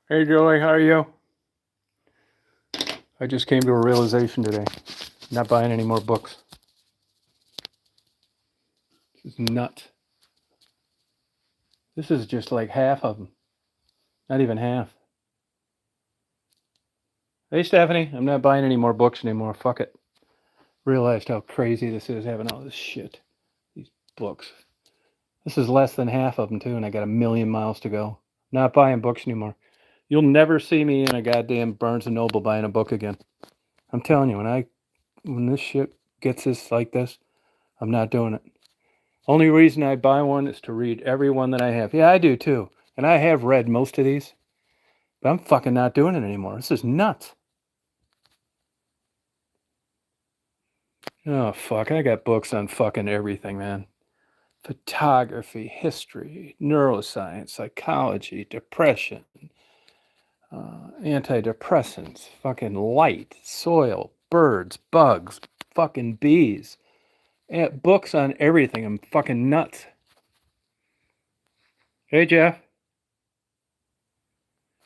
Hey Joey, how are you? I just came to a realization today. Not buying any more books. This is nuts. This is just like half of them. Not even half. Hey Stephanie, I'm not buying any more books anymore. Fuck it. Realized how crazy this is having all this shit. These books. This is less than half of them too, and I got a million miles to go. Not buying books anymore. You'll never see me in a goddamn Barnes and Noble buying a book again. I'm telling you, when this shit gets this like this, I'm not doing it. Only reason I buy one is to read every one that I have. Yeah, I do too. And I have read most of these, but I'm fucking not doing it anymore. This is nuts. Oh, fuck. I got books on fucking everything, man. Photography, history, neuroscience, psychology, depression, antidepressants, fucking light, soil, birds, bugs, fucking bees. Books on everything. I'm fucking nuts. Hey, Jeff.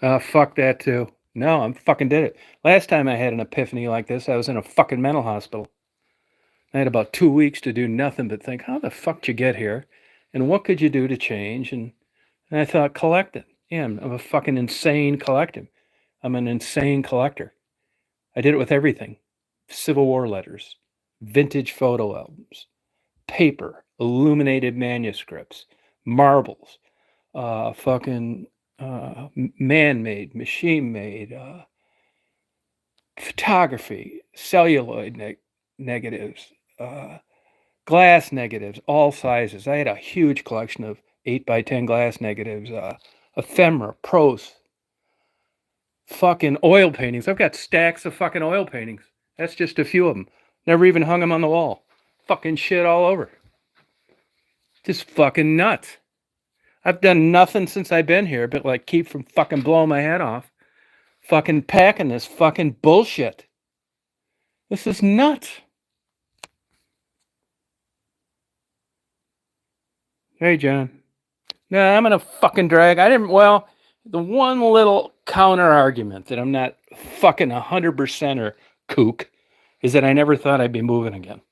Fuck that too. No, I'm fucking did it. Last time I had an epiphany like this, I was in a fucking mental hospital. I had about 2 weeks to do nothing but think, how the fuck did you get here? And what could you do to change? And I thought, collect it. Yeah, I'm a fucking insane collective. I'm an insane collector. I did it with everything. Civil War letters, vintage photo albums, paper, illuminated manuscripts, marbles, fucking man-made, machine-made, photography, celluloid negatives, glass negatives, all sizes. I had a huge collection of 8x10 glass negatives, ephemera, prose, fucking oil paintings. I've got stacks of fucking oil paintings. That's just a few of them. Never even hung them on the wall. Fucking shit all over. Just fucking nuts. I've done nothing since I've been here but like keep from fucking blowing my head off. Fucking packing this fucking bullshit. This is nuts. Hey, John. No, I'm gonna fucking drag. Well, the one little counter argument that I'm not fucking 100% or kook is that I never thought I'd be moving again.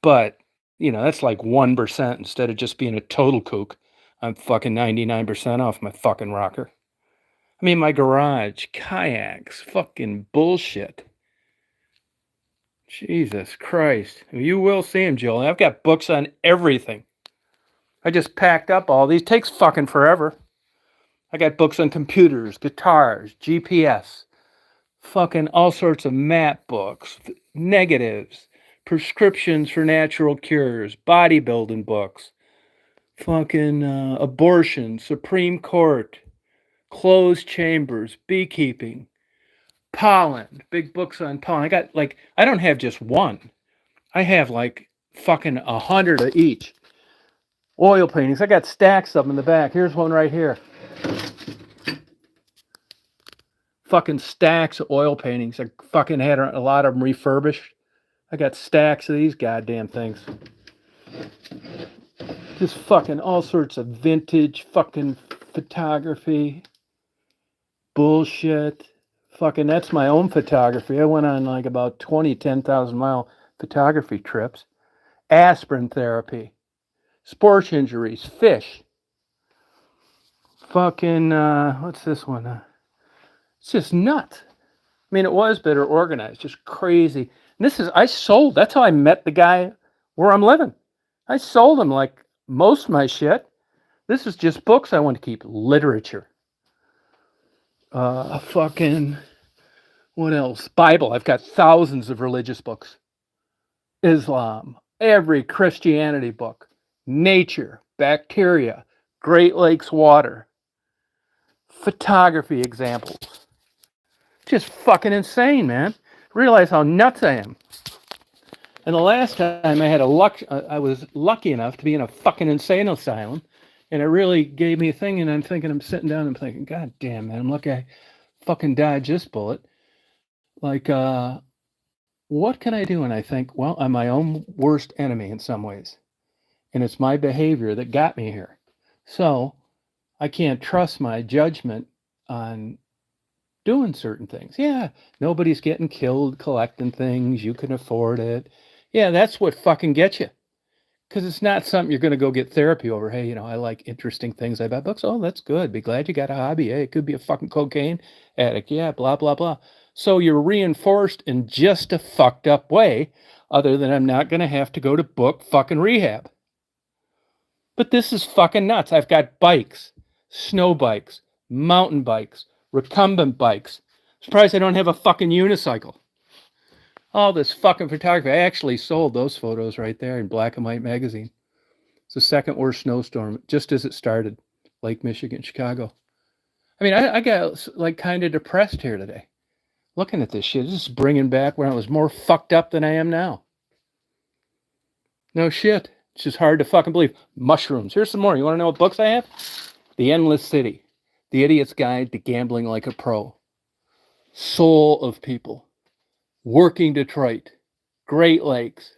But, that's like 1% instead of just being a total kook. I'm fucking 99% off my fucking rocker. I mean, my garage, kayaks, fucking bullshit. Jesus Christ. You will see him, Joel. I've got books on everything. I just packed up all these. Takes fucking forever. I got books on computers, guitars, GPS, fucking all sorts of map books, negatives, prescriptions for natural cures, bodybuilding books, fucking abortion, Supreme Court, closed chambers, beekeeping, pollen, big books on pollen. I don't have just one. I have like fucking 100 of each. Oil paintings. I got stacks of them in the back. Here's one right here. Fucking stacks of oil paintings. I fucking had a lot of them refurbished. I got stacks of these goddamn things. Just fucking all sorts of vintage fucking photography. Bullshit. Fucking, that's my own photography. I went on like about 20 10,000-mile photography trips. Aspirin therapy. Sports injuries. Fish. Fucking, what's this one? It's just nuts. I mean, it was better organized, just crazy. And I sold. That's how I met the guy where I'm living. I sold him like most of my shit. This is just books I want to keep. Literature. Fucking, what else? Bible. I've got thousands of religious books. Islam. Every Christianity book. Nature. Bacteria. Great Lakes water. Photography examples. Just fucking insane, man. Realize how nuts I am. And the last time I was lucky enough to be in a fucking insane asylum, and it really gave me a thing. And I'm sitting down and I'm thinking, God damn, man, I'm lucky I fucking dodged this bullet. Like, what can I do? And I think, well, I'm my own worst enemy in some ways, and it's my behavior that got me here. So I can't trust my judgment on doing certain things. Yeah, nobody's getting killed collecting things. You can afford it. Yeah, that's what fucking gets you. Because it's not something you're going to go get therapy over. Hey, I like interesting things. I buy books. Oh, that's good. Be glad you got a hobby. Hey, it could be a fucking cocaine addict. Yeah, blah, blah, blah. So you're reinforced in just a fucked up way, other than I'm not going to have to go to book fucking rehab. But this is fucking nuts. I've got bikes, snow bikes, mountain bikes, recumbent bikes. Surprised I don't have a fucking unicycle. All this fucking photography. I actually sold those photos right there in Black and White magazine. It's the second worst snowstorm, just as it started, Lake Michigan, Chicago. I mean, I got like kind of depressed here today. Looking at this shit, this is bringing back when I was more fucked up than I am now. No shit. It's just hard to fucking believe. Mushrooms. Here's some more. You want to know what books I have? The Endless City. The Idiot's Guide to Gambling Like a Pro. Soul of People. Working Detroit. Great Lakes.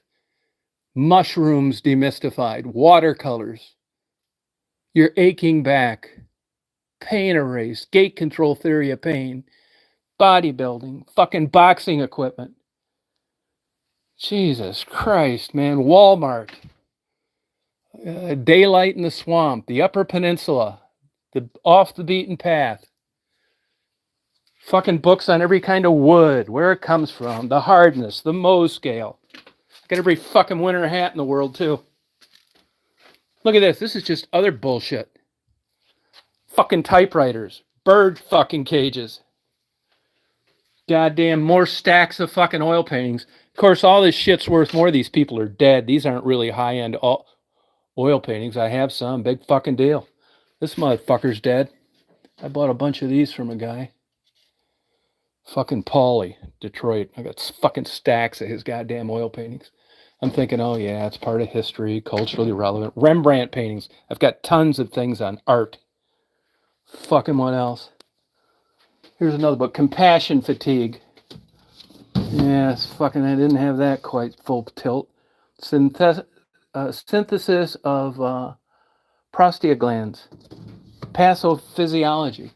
Mushrooms Demystified. Watercolors. Your Aching Back. Pain Erase. Gate Control Theory of Pain. Bodybuilding. Fucking boxing equipment. Jesus Christ, man. Walmart. Daylight in the Swamp, the Upper Peninsula, the Off the Beaten Path. Fucking books on every kind of wood, where it comes from, the hardness, the Mohs scale. Got every fucking winter hat in the world, too. Look at this. This is just other bullshit. Fucking typewriters, bird fucking cages. Goddamn, more stacks of fucking oil paintings. Of course, all this shit's worth more. These people are dead. These aren't really high-end oil paintings. I have some. Big fucking deal. This motherfucker's dead. I bought a bunch of these from a guy. Fucking Paulie, Detroit. I got fucking stacks of his goddamn oil paintings. I'm thinking, oh yeah, it's part of history, culturally relevant. Rembrandt paintings. I've got tons of things on art. Fucking what else? Here's another book, Compassion Fatigue. Yes, fucking I didn't have that quite full tilt. Synthesis of prostaglandins. Pathophysiology.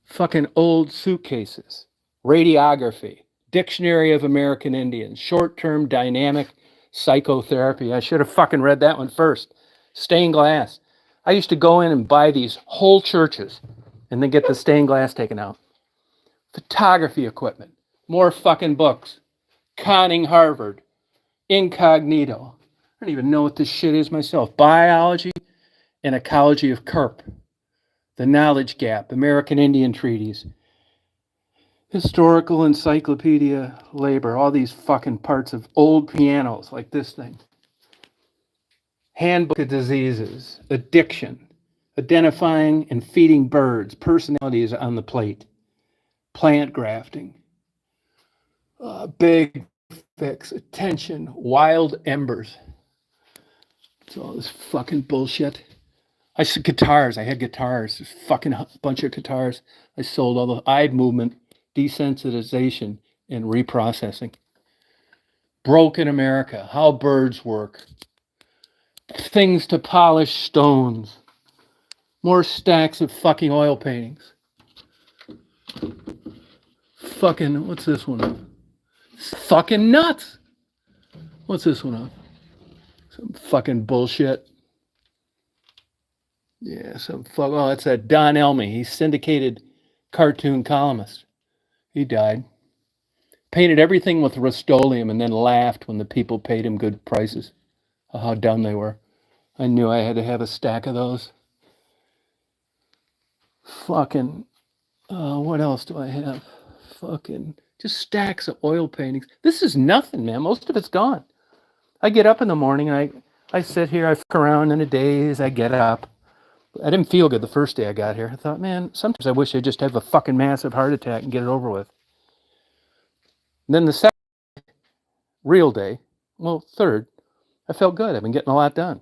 Fucking old suitcases. Radiography. Dictionary of American Indians. Short-term dynamic psychotherapy. I should have fucking read that one first. Stained glass. I used to go in and buy these whole churches and then get the stained glass taken out. Photography equipment. More fucking books. Conning Harvard. Incognito. I don't even know what this shit is myself. Biology and Ecology of Kerp. The Knowledge Gap. American Indian Treaties. Historical Encyclopedia Labor. All these fucking parts of old pianos like this thing. Handbook of Diseases. Addiction. Identifying and feeding birds. Personalities on the plate. Plant grafting. Big fix. Attention. Wild embers. It's all this fucking bullshit. I said guitars. I had guitars. This fucking bunch of guitars. I sold all the eye movement, desensitization, and reprocessing. Broken America. How birds work. Things to polish stones. More stacks of fucking oil paintings. Fucking, what's this one of? Fucking nuts. What's this one of? Some fucking bullshit. Yeah, oh, that's that Don Elmy. He's syndicated cartoon columnist. He died. Painted everything with Rust-Oleum and then laughed when the people paid him good prices. Oh, how dumb they were. I knew I had to have a stack of those. Fucking, what else do I have? Fucking, just stacks of oil paintings. This is nothing, man. Most of it's gone. I get up in the morning and I sit here, I fuck around in a daze, I get up. I didn't feel good the first day I got here. I thought, man, sometimes I wish I'd just have a fucking massive heart attack and get it over with. And then the second real day, well, third, I felt good. I've been getting a lot done.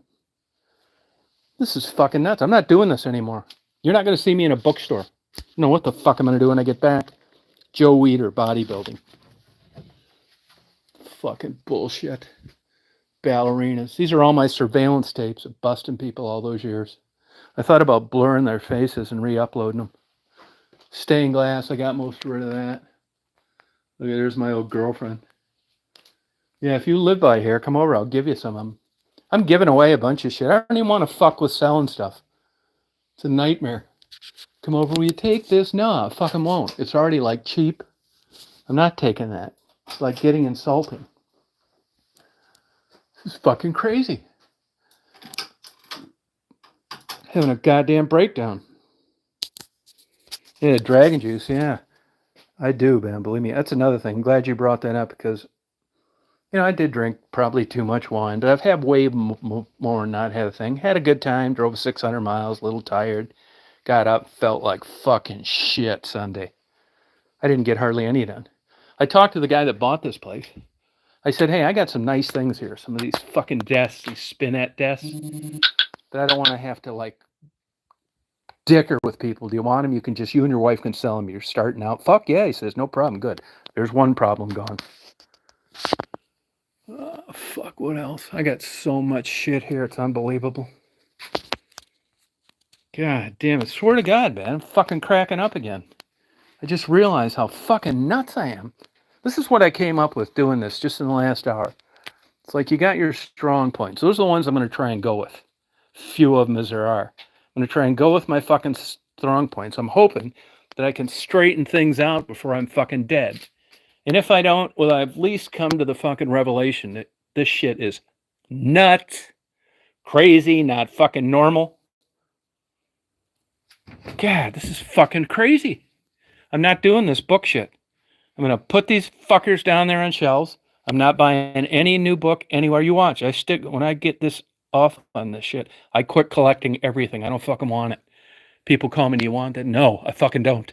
This is fucking nuts. I'm not doing this anymore. You're not going to see me in a bookstore. I don't know what the fuck I'm going to do when I get back. Joe Weider, bodybuilding. Fucking bullshit. Ballerinas. These are all my surveillance tapes of busting people all those years. I thought about blurring their faces and re-uploading them. Stained glass, I got most rid of that. Look, there's my old girlfriend. Yeah, if you live by here, come over. I'll give you some. I'm giving away a bunch of shit. I don't even want to fuck with selling stuff. It's a nightmare. Come over, will you take this? No, I fucking won't. It's already like cheap. I'm not taking that. It's like getting insulting. This is fucking crazy. Having a goddamn breakdown. Yeah, dragon juice, yeah. I do, man. Believe me. That's another thing. I'm glad you brought that up because, I did drink probably too much wine, but I've had way more and not had a thing. Had a good time, drove 600 miles, a little tired. Got up, felt like fucking shit Sunday. I didn't get hardly any done. I talked to the guy that bought this place. I said, hey, I got some nice things here. Some of these fucking desks, these spinette desks, but I don't want to have to like dicker with people. Do you want them? You and your wife can sell them. You're starting out. Fuck yeah, he says, no problem. Good. There's one problem gone. Fuck, what else? I got so much shit here. It's unbelievable. God damn it. Swear to God, man. I'm fucking cracking up again. I just realized how fucking nuts I am. This is what I came up with doing this just in the last hour. It's like you got your strong points. Those are the ones I'm going to try and go with. Few of them as there are. I'm going to try and go with my fucking strong points. I'm hoping that I can straighten things out before I'm fucking dead. And if I don't, well, I've at least come to the fucking revelation that this shit is nuts, crazy, not fucking normal. God, this is fucking crazy. I'm not doing this book shit. I'm going to put these fuckers down there on shelves. I'm not buying any new book anywhere. You watch. When I get this off on this shit, I quit collecting everything. I don't fucking want it. People call me, do you want it? No, I fucking don't.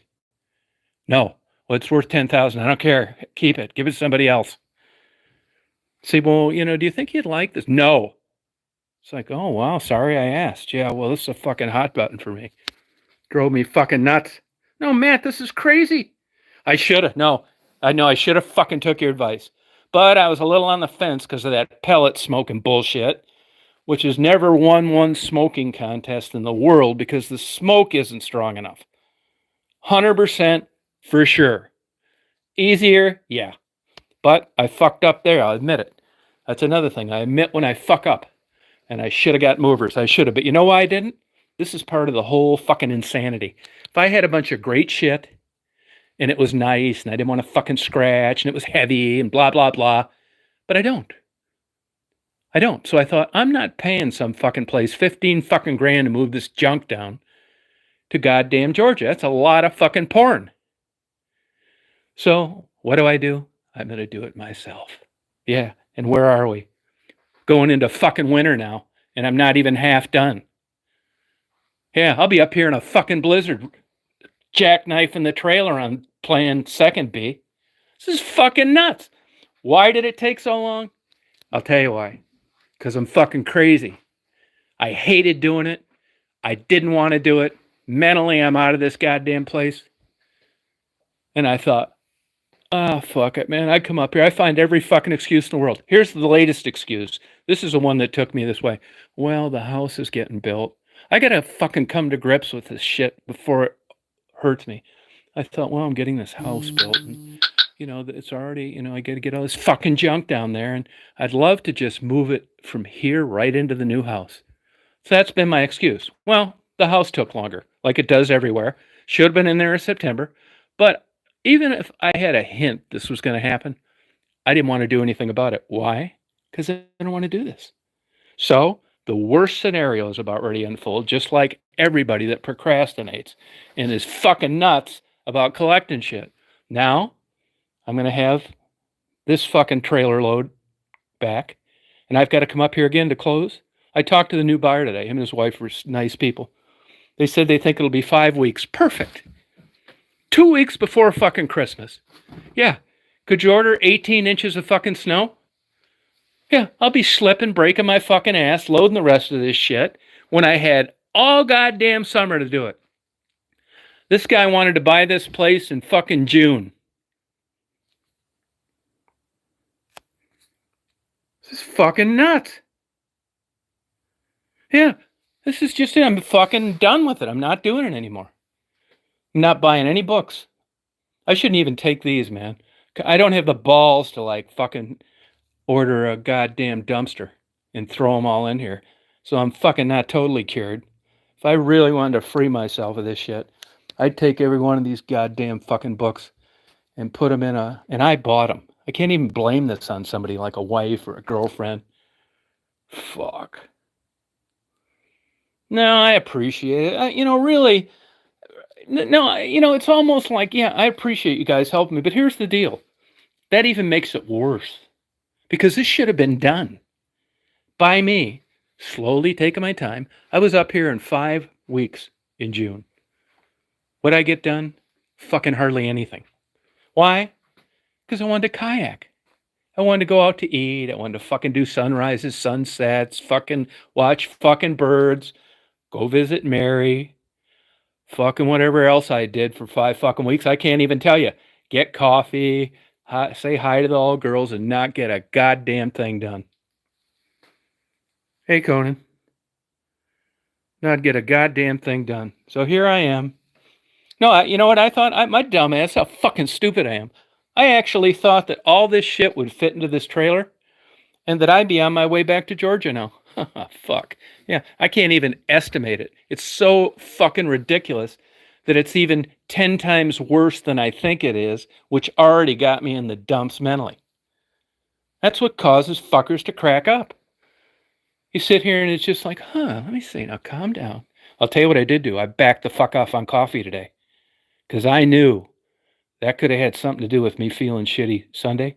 No. Well, it's worth $10,000. I don't care. Keep it. Give it to somebody else. Say, well, do you think you'd like this? No. It's like, oh, wow, sorry I asked. Yeah, well, this is a fucking hot button for me. Drove me fucking nuts. No, Matt, this is crazy. I should have. No, I know I should have fucking took your advice. But I was a little on the fence because of that pellet smoking bullshit, which has never won one smoking contest in the world because the smoke isn't strong enough. 100% for sure. Easier? Yeah. But I fucked up there. I'll admit it. That's another thing. I admit when I fuck up. And I should have got movers. I should have. But you know why I didn't? This is part of the whole fucking insanity. If I had a bunch of great shit and it was nice and I didn't want to fucking scratch and it was heavy and blah, blah, blah. But I don't. So I thought, I'm not paying some fucking place 15 fucking grand to move this junk down to goddamn Georgia. That's a lot of fucking porn. So what do? I'm going to do it myself. Yeah. And where are we? Going into fucking winter now. And I'm not even half done. Yeah, I'll be up here in a fucking blizzard, jackknifing the trailer on playing second B. This is fucking nuts. Why did it take so long? I'll tell you why. Because I'm fucking crazy. I hated doing it. I didn't want to do it. Mentally, I'm out of this goddamn place. And I thought, oh, fuck it, man. I come up here. I find every fucking excuse in the world. Here's the latest excuse. This is the one that took me this way. Well, the house is getting built. I got to fucking come to grips with this shit before it hurts me. I thought, well, I'm getting this house built. And, it's already, I got to get all this fucking junk down there. And I'd love to just move it from here right into the new house. So that's been my excuse. Well, the house took longer, like it does everywhere. Should have been in there in September. But even if I had a hint this was going to happen, I didn't want to do anything about it. Why? Because I don't want to do this. So the worst scenario is about ready to unfold, just like everybody that procrastinates and is fucking nuts about collecting shit. Now, I'm going to have this fucking trailer load back, and I've got to come up here again to close. I talked to the new buyer today. Him and his wife were nice people. They said they think it'll be 5 weeks. Perfect. 2 weeks before fucking Christmas. Yeah. Could you order 18 inches of fucking snow? Yeah, I'll be slipping, breaking my fucking ass, loading the rest of this shit when I had all goddamn summer to do it. This guy wanted to buy this place in fucking June. This is fucking nuts. Yeah, This is just it. I'm fucking done with it. I'm not doing it anymore. I'm not buying any books. I shouldn't even take these, man. I don't have the balls to like fucking order a goddamn dumpster and throw them all in here. So I'm fucking not totally cured. If I really wanted to free myself of this shit, I'd take every one of these goddamn fucking books and put them in a, and I bought them. I can't even blame this on somebody like a wife or a girlfriend. Fuck. No, I appreciate it. Really, no, it's almost like, yeah, I appreciate you guys helping me, but here's the deal. That even makes it worse because this should have been done by me, slowly taking my time. I was up here in 5 weeks in June. What'd I get done? Fucking hardly anything. Why? Because I wanted to kayak. I wanted to go out to eat. I wanted to fucking do sunrises, sunsets, fucking watch fucking birds, go visit Mary, fucking whatever else I did for 5 fucking weeks. I can't even tell you. Get coffee, say hi to the all girls, and not get a goddamn thing done. Hey, Conan. Not get a goddamn thing done. So here I am. No, you know what I thought? My dumb ass, how fucking stupid I am. I actually thought that all this shit would fit into this trailer and that I'd be on my way back to Georgia now. Fuck. Yeah, I can't even estimate it. It's so fucking ridiculous that it's even 10 times worse than I think it is, which already got me in the dumps mentally. That's what causes fuckers to crack up. You sit here and it's just like, let me see. Now calm down. I'll tell you what I did do. I backed the fuck off on coffee today because I knew that could have had something to do with me feeling shitty Sunday.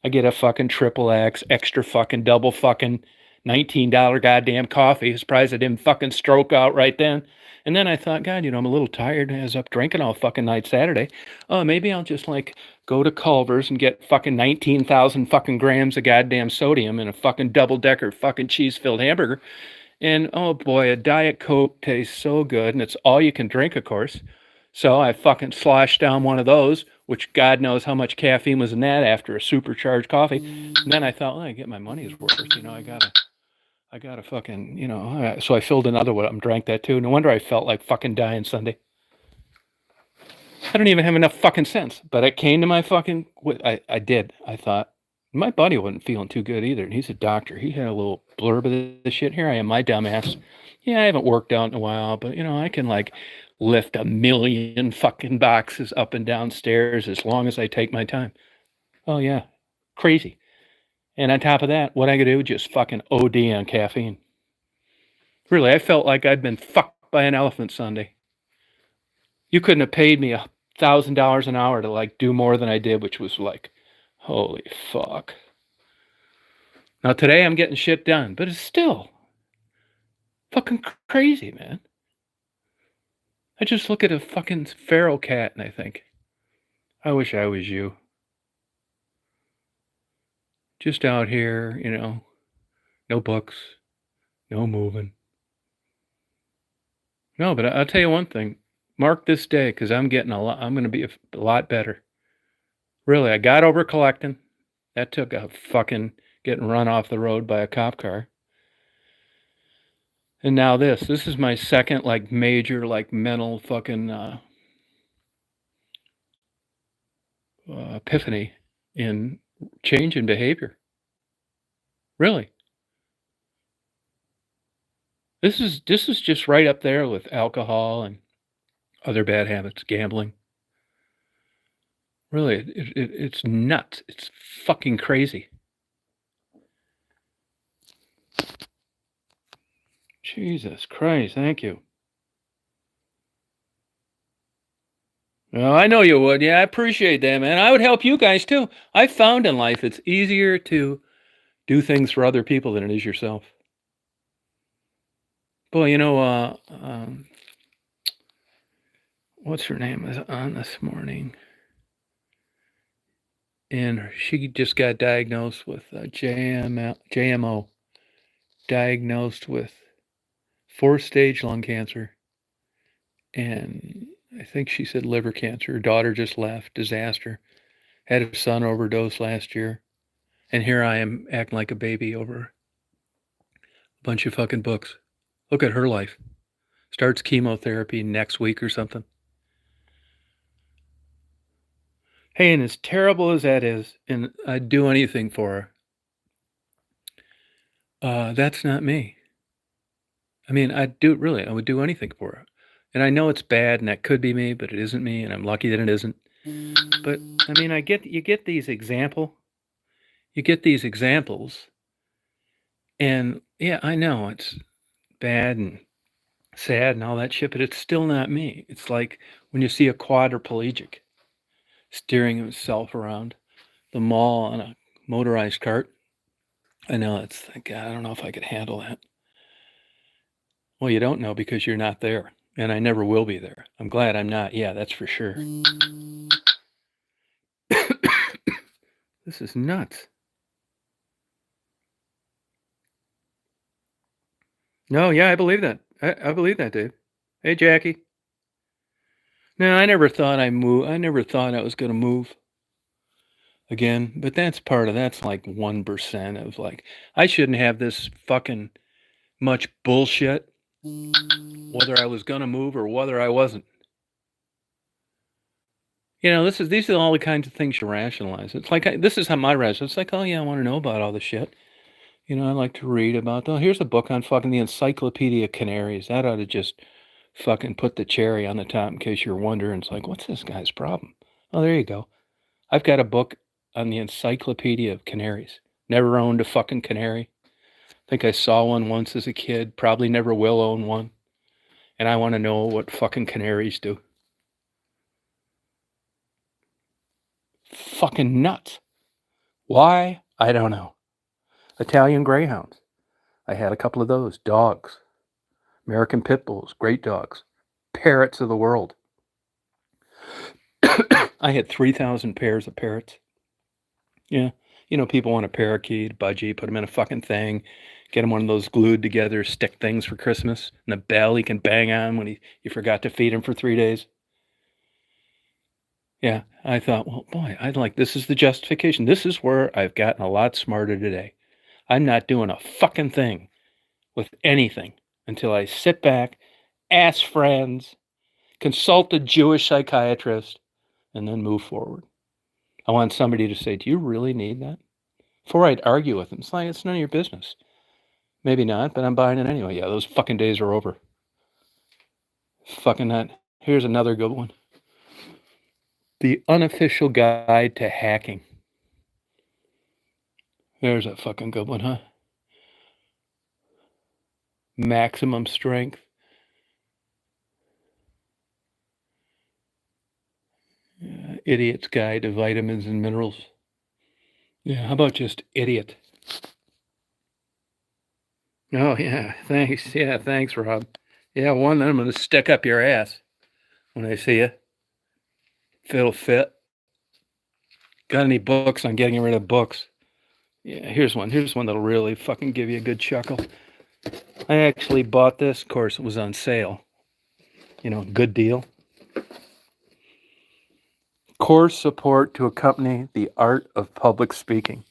I get a fucking triple X, extra fucking double fucking $19 goddamn coffee. Surprised I didn't fucking stroke out right then. And then I thought, God, I'm a little tired. I was up drinking all fucking night Saturday. Oh, maybe I'll just like go to Culver's and get fucking 19,000 fucking grams of goddamn sodium in a fucking double-decker fucking cheese-filled hamburger. And oh boy, a Diet Coke tastes so good. And it's all you can drink, of course. So I fucking sloshed down one of those, which God knows how much caffeine was in that after a supercharged coffee. And then I thought, well, I get my money's worth. I gotta fucking. So I filled another one up and drank that too. No wonder I felt like fucking dying Sunday. I don't even have enough fucking sense. But it came to my fucking. I did. I thought my buddy wasn't feeling too good either, and he's a doctor. He had a little blurb of this shit. Here I am, my dumbass. Yeah, I haven't worked out in a while, but I can like lift 1,000,000 fucking boxes up and down stairs as long as I take my time. Oh yeah, crazy. And on top of that, what I could do, just fucking OD on caffeine. Really, I felt like I'd been fucked by an elephant Sunday. You couldn't have paid me $1,000 an hour to like do more than I did, which was like, holy fuck. Now today I'm getting shit done, but it's still fucking crazy, man. I just look at a fucking feral cat and I think, I wish I was you. Just out here, no books, no moving. No, but I'll tell you one thing. Mark this day, because I'm going to be a lot better. Really, I got over collecting. That took a fucking getting run off the road by a cop car. And now this is my second like major like mental fucking epiphany in change in behavior. Really. This is just right up there with alcohol and other bad habits, gambling. Really, it's nuts. It's fucking crazy. Jesus Christ, thank you. Well, I know you would. Yeah, I appreciate that, man. I would help you guys too. I found in life it's easier to do things for other people than it is yourself. Boy, what's her name was on this morning, and she just got diagnosed with JMO, diagnosed with 4-stage lung cancer, and I think she said liver cancer. Her daughter just left, disaster. Had a son overdose last year, and here I am acting like a baby over a bunch of fucking books. Look at her life. Starts chemotherapy next week or something. Hey, and as terrible as that is, and I'd do anything for her, that's not me. I mean, I would do anything for her. And I know it's bad and that could be me, but it isn't me, and I'm lucky that it isn't. But I mean, you get these examples, and yeah, I know it's bad and sad and all that shit, but it's still not me. It's like when you see a quadriplegic steering himself around the mall on a motorized cart. I know it's like, God, I don't know if I could handle that. Well, you don't know because you're not there, and I never will be there. I'm glad I'm not. Yeah, that's for sure. This is nuts. No, yeah, I believe that. I believe that, Dave. Hey, Jackie. No, I never thought I move. I never thought I was going to move again. But that's like 1% of like, I shouldn't have this fucking much bullshit, whether I was going to move or whether I wasn't. These are all the kinds of things you rationalize. It's like, this is how my rationale. It's like, oh yeah, I want to know about all this shit. I like to read about, oh, here's a book on fucking the Encyclopedia Canaries. That ought to just fucking put the cherry on the top in case you're wondering. It's like, what's this guy's problem? Oh, there you go. I've got a book on the Encyclopedia of Canaries. Never owned a fucking canary. Think I saw one once as a kid. Probably never will own one. And I want to know what fucking canaries do. Fucking nuts. Why? I don't know. Italian greyhounds. I had a couple of those. Dogs. American pit bulls. Great dogs. Parrots of the world. I had 3,000 pairs of parrots. Yeah. People want a parakeet, budgie, put them in a fucking thing, get him one of those glued together stick things for Christmas, and a bell he can bang on when you forgot to feed him for 3 days. Yeah, I thought, well, boy, this is the justification. This is where I've gotten a lot smarter today. I'm not doing a fucking thing with anything until I sit back, ask friends, consult a Jewish psychiatrist, and then move forward. I want somebody to say, do you really need that? Before I'd argue with them, it's like, it's none of your business. Maybe not, but I'm buying it anyway. Yeah, those fucking days are over. Fucking not. Here's another good one. The Unofficial Guide to Hacking. There's a fucking good one, huh? Maximum Strength. Idiot's Guide to Vitamins and Minerals. Yeah, how about just idiot? Oh, yeah, thanks. Yeah, thanks, Rob. Yeah, one I'm going to stick up your ass when I see you. If it'll fit. Got any books on getting rid of books? Yeah, here's one. Here's one that'll really fucking give you a good chuckle. I actually bought this. Of course, it was on sale. Good deal. Course support to accompany the art of public speaking.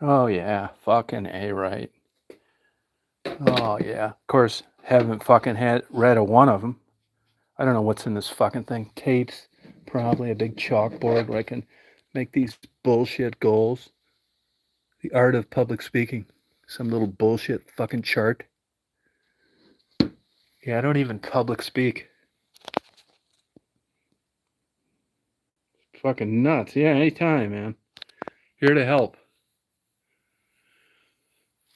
Oh, yeah. Fucking A, right. Oh, yeah. Of course, haven't fucking read a one of them. I don't know what's in this fucking thing. Tapes, probably a big chalkboard where I can make these bullshit goals. The art of public speaking. Some little bullshit fucking chart. Yeah, I don't even public speak. Fucking nuts. Yeah, anytime, man. Here to help.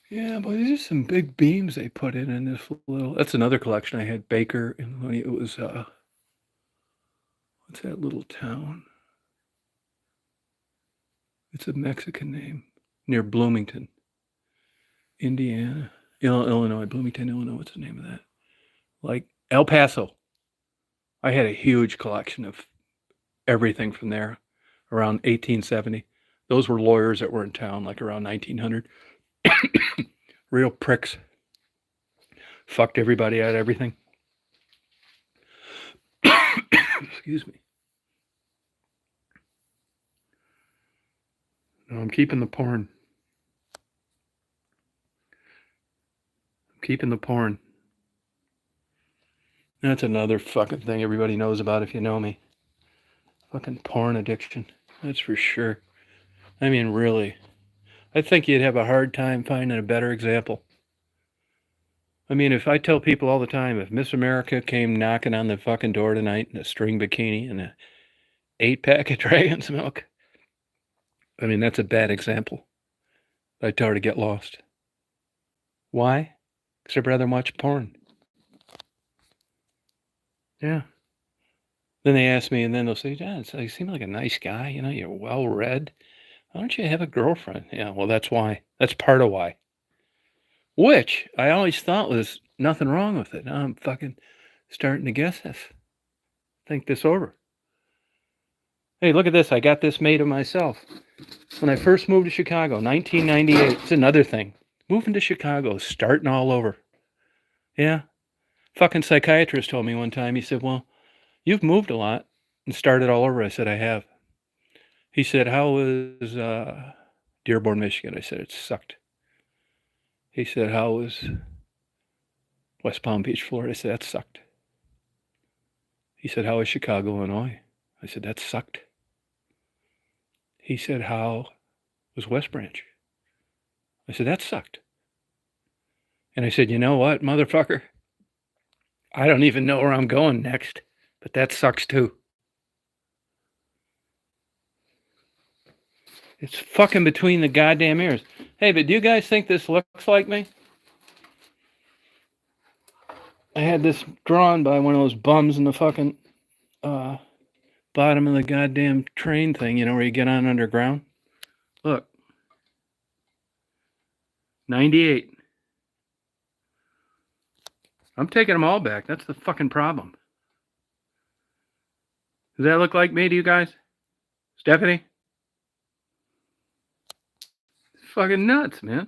Yeah, but these are some big beams they put in this little. That's another collection I had. Baker, and it was what's that little town? It's a Mexican name near Bloomington, Indiana, Illinois, Bloomington, Illinois. What's the name of that? Like El Paso. I had a huge collection of everything from there, around 1870. Those were lawyers that were in town, like around 1900. Real pricks. Fucked everybody out of everything. Excuse me. No, I'm keeping the porn. I'm Keeping the porn. That's another fucking thing everybody knows about if you know me. Fucking porn addiction. That's for sure. I mean, really. I think you'd have a hard time finding a better example. I mean, if I tell people all the time, if Miss America came knocking on the fucking door tonight in a string bikini and a 8-pack of Dragon's Milk, I mean, that's a bad example. I'd tell her to get lost. Why? Because I'd rather watch porn. Yeah. Then they ask me, and then they'll say, "John, you seem like a nice guy. You know, you're well-read. Why don't you have a girlfriend?" Yeah, well, that's why. That's part of why. Which I always thought was nothing wrong with it. Now I'm fucking starting to guess this. Think this over. Hey, look at this. I got this made of myself. When I first moved to Chicago, 1998. It's another thing. Moving to Chicago, starting all over. Yeah. Fucking psychiatrist told me one time, he said, "Well, you've moved a lot and started all over." I said, "I have." He said, "How was Dearborn, Michigan?" I said, "It sucked." He said, "How was West Palm Beach, Florida?" I said, "That sucked." He said, "How was Chicago, Illinois?" I said, "That sucked." He said, "How was West Branch?" I said, "That sucked." And I said, "You know what, motherfucker? I don't even know where I'm going next, but that sucks too." It's fucking between the goddamn ears. Hey, but do you guys think this looks like me? I had this drawn by one of those bums in the fucking bottom of the goddamn train thing, you know, where you get on underground. Look. 98. I'm taking them all back. That's the fucking problem. Does that look like me to you guys? Stephanie? It's fucking nuts, man.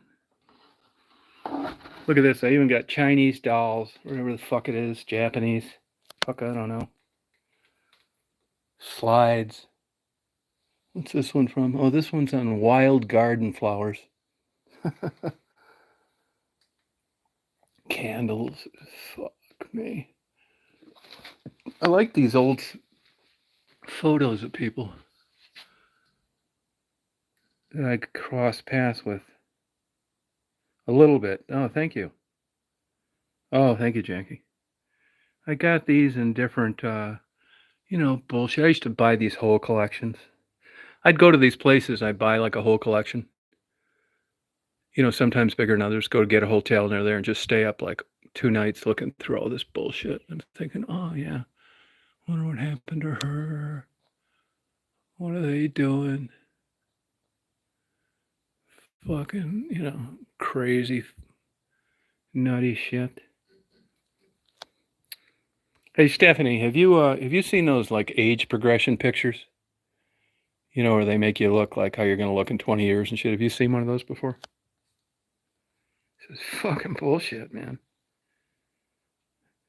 Look at this. I even got Chinese dolls, whatever the fuck it is, Japanese. Fuck, I don't know. Slides. What's this one from? Oh, this one's on wild garden flowers. Candles. Fuck me. I like these old photos of people that I cross paths with. A little bit. Oh, thank you. Oh, thank you, Jackie. I got these in different, bullshit. I used to buy these whole collections. I'd go to these places, I'd buy like a whole collection. You know, sometimes bigger than others. Go to get a hotel and they're there and just stay up like 2 nights looking through all this bullshit. I'm thinking, oh yeah, wonder what happened to her. What are they doing? Fucking, crazy, nutty shit. Hey Stephanie, have you seen those like age progression pictures? You know, where they make you look like how you're gonna look in 20 years and shit. Have you seen one of those before? This is fucking bullshit, man.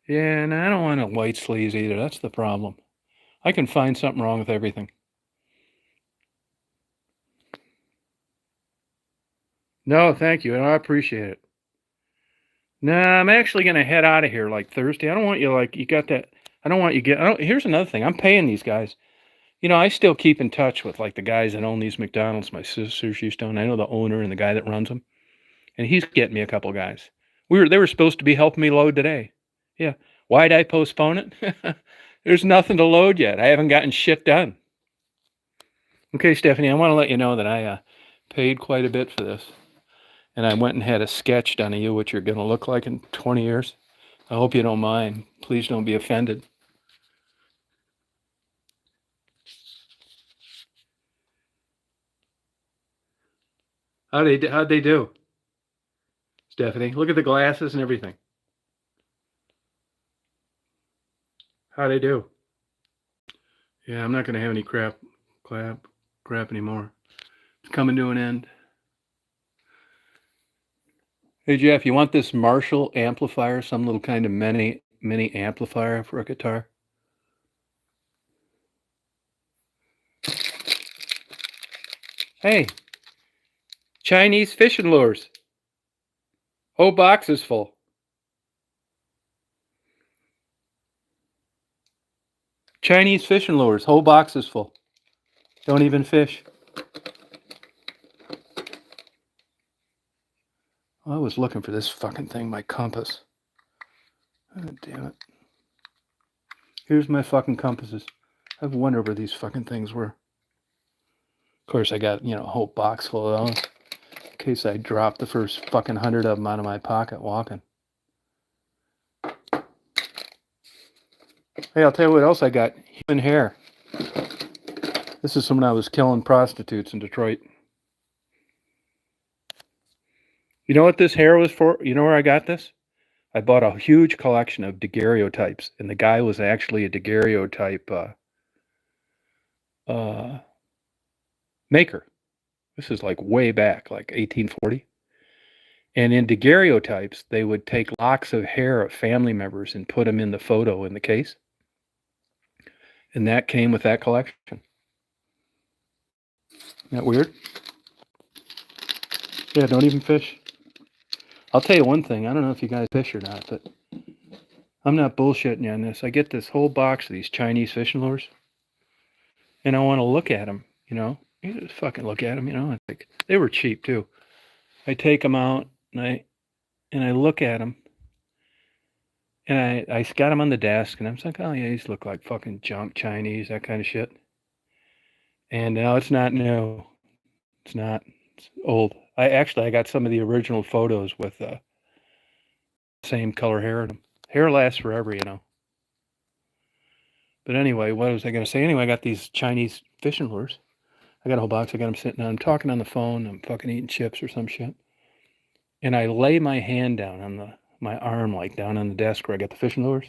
Yeah, and I don't want a white sleaze either. That's the problem. I can find something wrong with everything. No, thank you. I appreciate it. Nah, I'm actually gonna head out of here like Thursday. I don't want you like you got that. I don't want you get. I don't, here's another thing. I'm paying these guys. You know, I still keep in touch with like the guys that own these McDonald's. My sisters used to own. I know the owner and the guy that runs them, and he's getting me a couple guys. They were supposed to be helping me load today. Yeah. Why'd I postpone it? There's nothing to load yet. I haven't gotten shit done. Okay, Stephanie, I want to let you know that I paid quite a bit for this. And I went and had a sketch done of you, what you're going to look like in 20 years. I hope you don't mind. Please don't be offended. How'd they do? Stephanie, look at the glasses and everything. How'd they do? Yeah, I'm not going to have any crap anymore. It's coming to an end. Hey, Jeff, you want this Marshall amplifier, some little kind of mini amplifier for a guitar? Hey, Chinese fishing lures. Whole box is full. Chinese fishing lures, whole boxes full. Don't even fish. I was looking for this fucking thing, my compass. Oh, damn it. Here's my fucking compasses. I wonder where these fucking things were. Of course, I got, a whole box full of those. In case I drop the first fucking 100 of them out of my pocket walking. Hey, I'll tell you what else I got. Human hair. This is from when I was killing prostitutes in Detroit. You know what this hair was for? You know where I got this? I bought a huge collection of daguerreotypes, and the guy was actually a daguerreotype maker. This is like way back, like 1840. And in daguerreotypes, they would take locks of hair of family members and put them in the photo in the case. And that came with that collection. Isn't that weird? Yeah, don't even fish. I'll tell you one thing. I don't know if you guys fish or not, but I'm not bullshitting you on this. I get this whole box of these Chinese fishing lures, and I want to look at them, You just fucking look at them, I think they were cheap too. I take them out and I look at them, and I got them on the desk, and I'm like, oh yeah, these look like fucking junk Chinese, that kind of shit. And no, it's not new. It's not. It's old. I got some of the original photos with same color hair in them. Hair lasts forever, But anyway, what was I going to say? Anyway, I got these Chinese fishing lures. I got a whole box. I got them sitting on. I'm talking on the phone. I'm fucking eating chips or some shit. And I lay my hand down on my arm, like down on the desk where I got the fishing lures.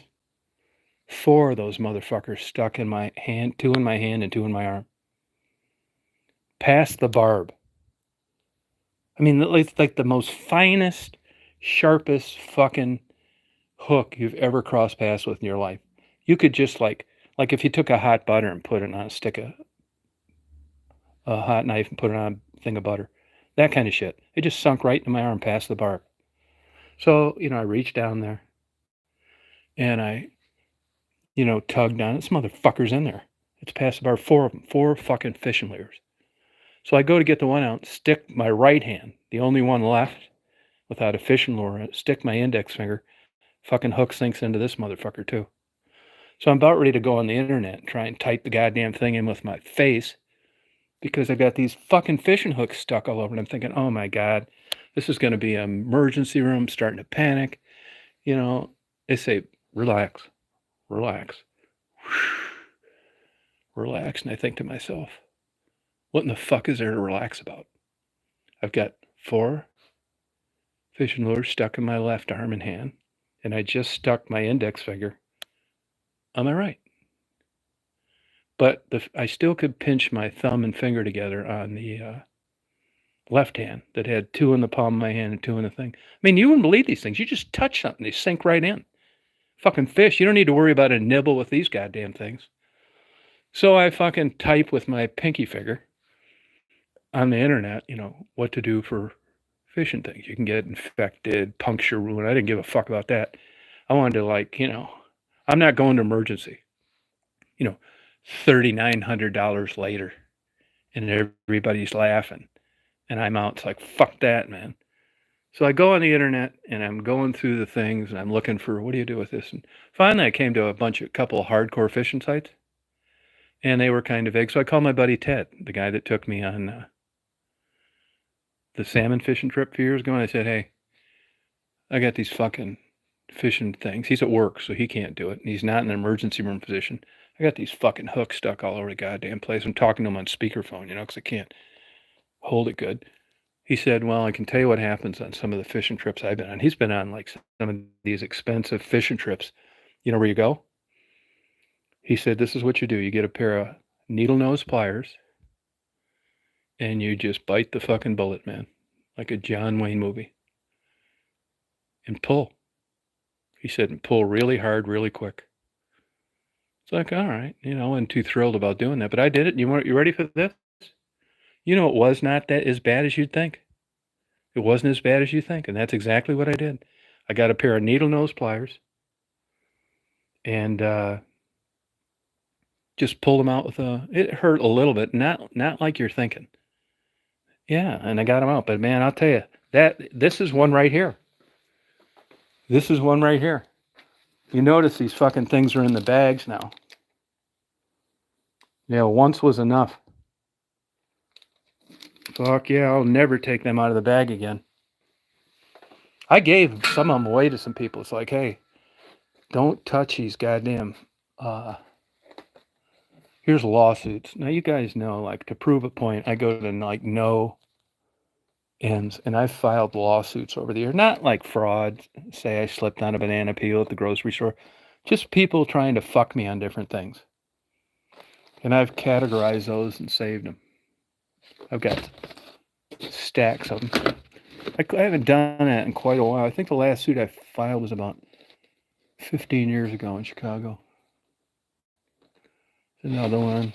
4 of those motherfuckers stuck in my hand, 2 in my hand and 2 in my arm. Past the barb. I mean, it's like the most finest, sharpest fucking hook you've ever crossed paths with in your life. You could just like if you took a hot butter and put it on a stick of a hot knife and put it on a thing of butter, that kind of shit. It just sunk right in my arm past the barb. So, I reached down there and I, tugged on it. This motherfucker's in there. It's past the barb, 4 of them, 4 fucking fishing lures. So I go to get the one out, stick my right hand, the only one left without a fishing lure, stick my index finger, fucking hook sinks into this motherfucker too. So I'm about ready to go on the internet and try and type the goddamn thing in with my face because I got these fucking fishing hooks stuck all over and I'm thinking, oh my God, this is going to be an emergency room, starting to panic. They say, relax, relax, relax. And I think to myself, what in the fuck is there to relax about? I've got 4 fishing lures stuck in my left arm and hand, and I just stuck my index finger on my right. But I still could pinch my thumb and finger together on the left hand that had 2 in the palm of my hand and 2 in the thing. I mean, you wouldn't believe these things. You just touch something, they sink right in. Fucking fish. You don't need to worry about a nibble with these goddamn things. So I fucking type with my pinky finger on the internet, what to do for fishing things. You can get infected, puncture wound. I didn't give a fuck about that. I wanted to I'm not going to emergency. $3,900 later, and everybody's laughing, and I'm out. It's like, fuck that, man. So I go on the internet, and I'm going through the things, and I'm looking for, what do you do with this? And finally, I came to a couple of hardcore fishing sites, and they were kind of vague. So I called my buddy Ted, the guy that took me on the salmon fishing trip a few years ago, and I said, hey, I got these fucking fishing things. He's at work, so he can't do it, and he's not in an emergency room position. I got these fucking hooks stuck all over the goddamn place. I'm talking to him on speakerphone, because I can't hold it good. He said, well, I can tell you what happens on some of the fishing trips I've been on. He's been on like some of these expensive fishing trips. You know where you go? He said, this is what you do. You get a pair of needle nose pliers and you just bite the fucking bullet, man, like a John Wayne movie, and pull. He said, and pull really hard, really quick. It's like, all right, I wasn't too thrilled about doing that, but I did it. You ready for this? It was not that as bad as you'd think. It wasn't as bad as you think, and that's exactly what I did. I got a pair of needle nose pliers, and Just pulled them out with it hurt a little bit, not like you're thinking. Yeah, and I got them out. But man, I'll tell you, this is one right here. This is one right here. You notice these fucking things are in the bags now. Yeah, once was enough. Fuck yeah, I'll never take them out of the bag again. I gave some of them away to some people. It's like, hey, don't touch these goddamn, here's lawsuits. Now you guys know, like, to prove a point, I go to like no ends, and I've filed lawsuits over the year. Not like fraud, say I slipped on a banana peel at the grocery store. Just people trying to fuck me on different things. And I've categorized those and saved them. I've got stacks of them. I haven't done that in quite a while. I think the last suit I filed was about 15 years ago in Chicago. Another one.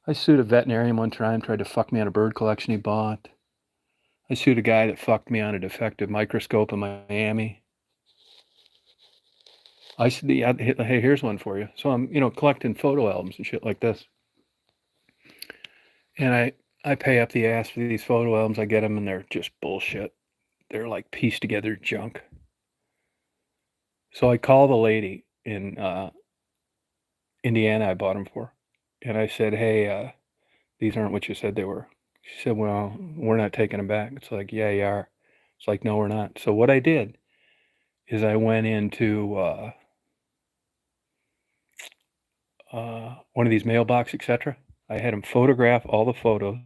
I sued a veterinarian one time, tried to fuck me on a bird collection he bought. I sued a guy that fucked me on a defective microscope in Miami. Hey, here's one for you. So I'm, collecting photo albums and shit like this. And I pay up the ass for these photo albums. I get them and they're just bullshit. They're like pieced together junk. So I call the lady in Indiana I bought them for. And I said, hey, these aren't what you said they were. She said, well, we're not taking them back. It's like, yeah, you are. It's like, no, we're not. So what I did is I went into one of these mailbox, etc. I had them photograph all the photos.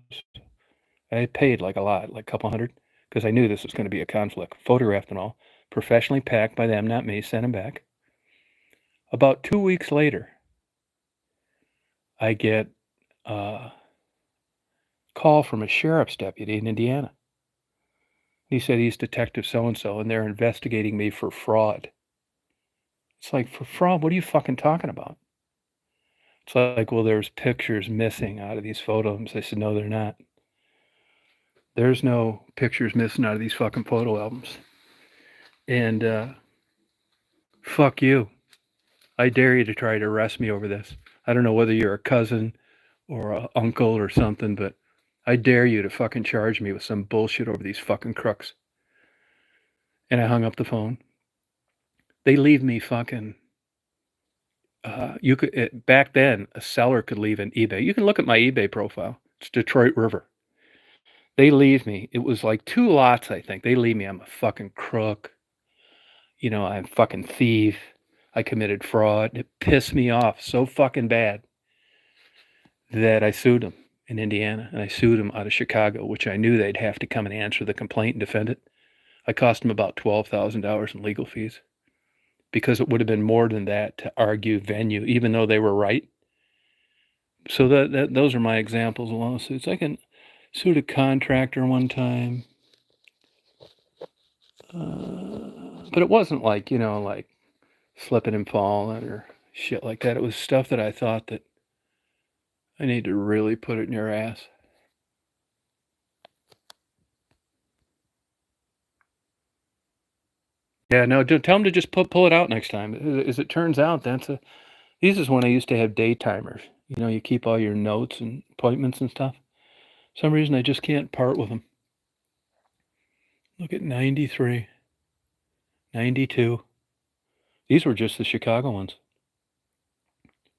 I paid like a lot, like a couple hundred, because I knew this was going to be a conflict. Photographed and all, professionally packed by them, not me, sent them back. About 2 weeks later, I get a call from a sheriff's deputy in Indiana. He said he's Detective so-and-so, and they're investigating me for fraud. It's like, for fraud? What are you fucking talking about? It's like, well, there's pictures missing out of these photos. I said, no, they're not. There's no pictures missing out of these fucking photo albums. And fuck you. I dare you to try to arrest me over this. I don't know whether you're a cousin or an uncle or something, but I dare you to fucking charge me with some bullshit over these fucking crooks. And I hung up the phone. They leave me fucking... you could back then, a seller could leave an eBay. You can look at my eBay profile. It's Detroit River. They leave me. It was like 2 lots, I think. They leave me. I'm a fucking crook. I'm a fucking thief. I committed fraud. It pissed me off so fucking bad that I sued them in Indiana, and I sued them out of Chicago, which I knew they'd have to come and answer the complaint and defend it. I cost them about $12,000 in legal fees because it would have been more than that to argue venue, even though they were right. So those are my examples of lawsuits. I can sued a contractor one time, but it wasn't like, like slipping and falling or shit like that. It was stuff that I thought that I need to really put it in your ass. Yeah, no, tell them to just pull it out next time. As it turns out, this is when I used to have day timers. You keep all your notes and appointments and stuff. For some reason, I just can't part with them. Look at 93, 92. These were just the Chicago ones.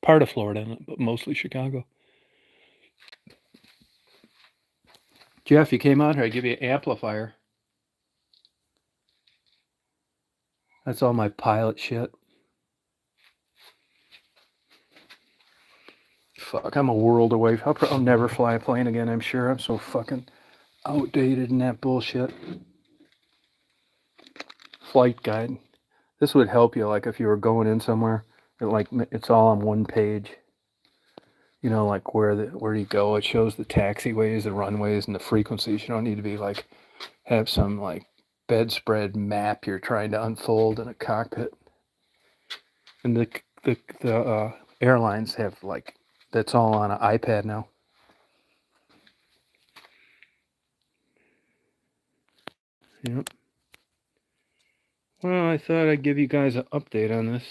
Part of Florida, but mostly Chicago. Jeff, you came out here. I give you an amplifier. That's all my pilot shit. Fuck, I'm a world away. I'll never fly a plane again, I'm sure. I'm so fucking outdated in that bullshit. Flight guide. This would help you, like if you were going in somewhere, it's all on one page. Like where you go. It shows the taxiways, the runways, and the frequencies. You don't need to be like have some like bedspread map you're trying to unfold in a cockpit. And the airlines have like that's all on an iPad now. Yep. Well, I thought I'd give you guys an update on this.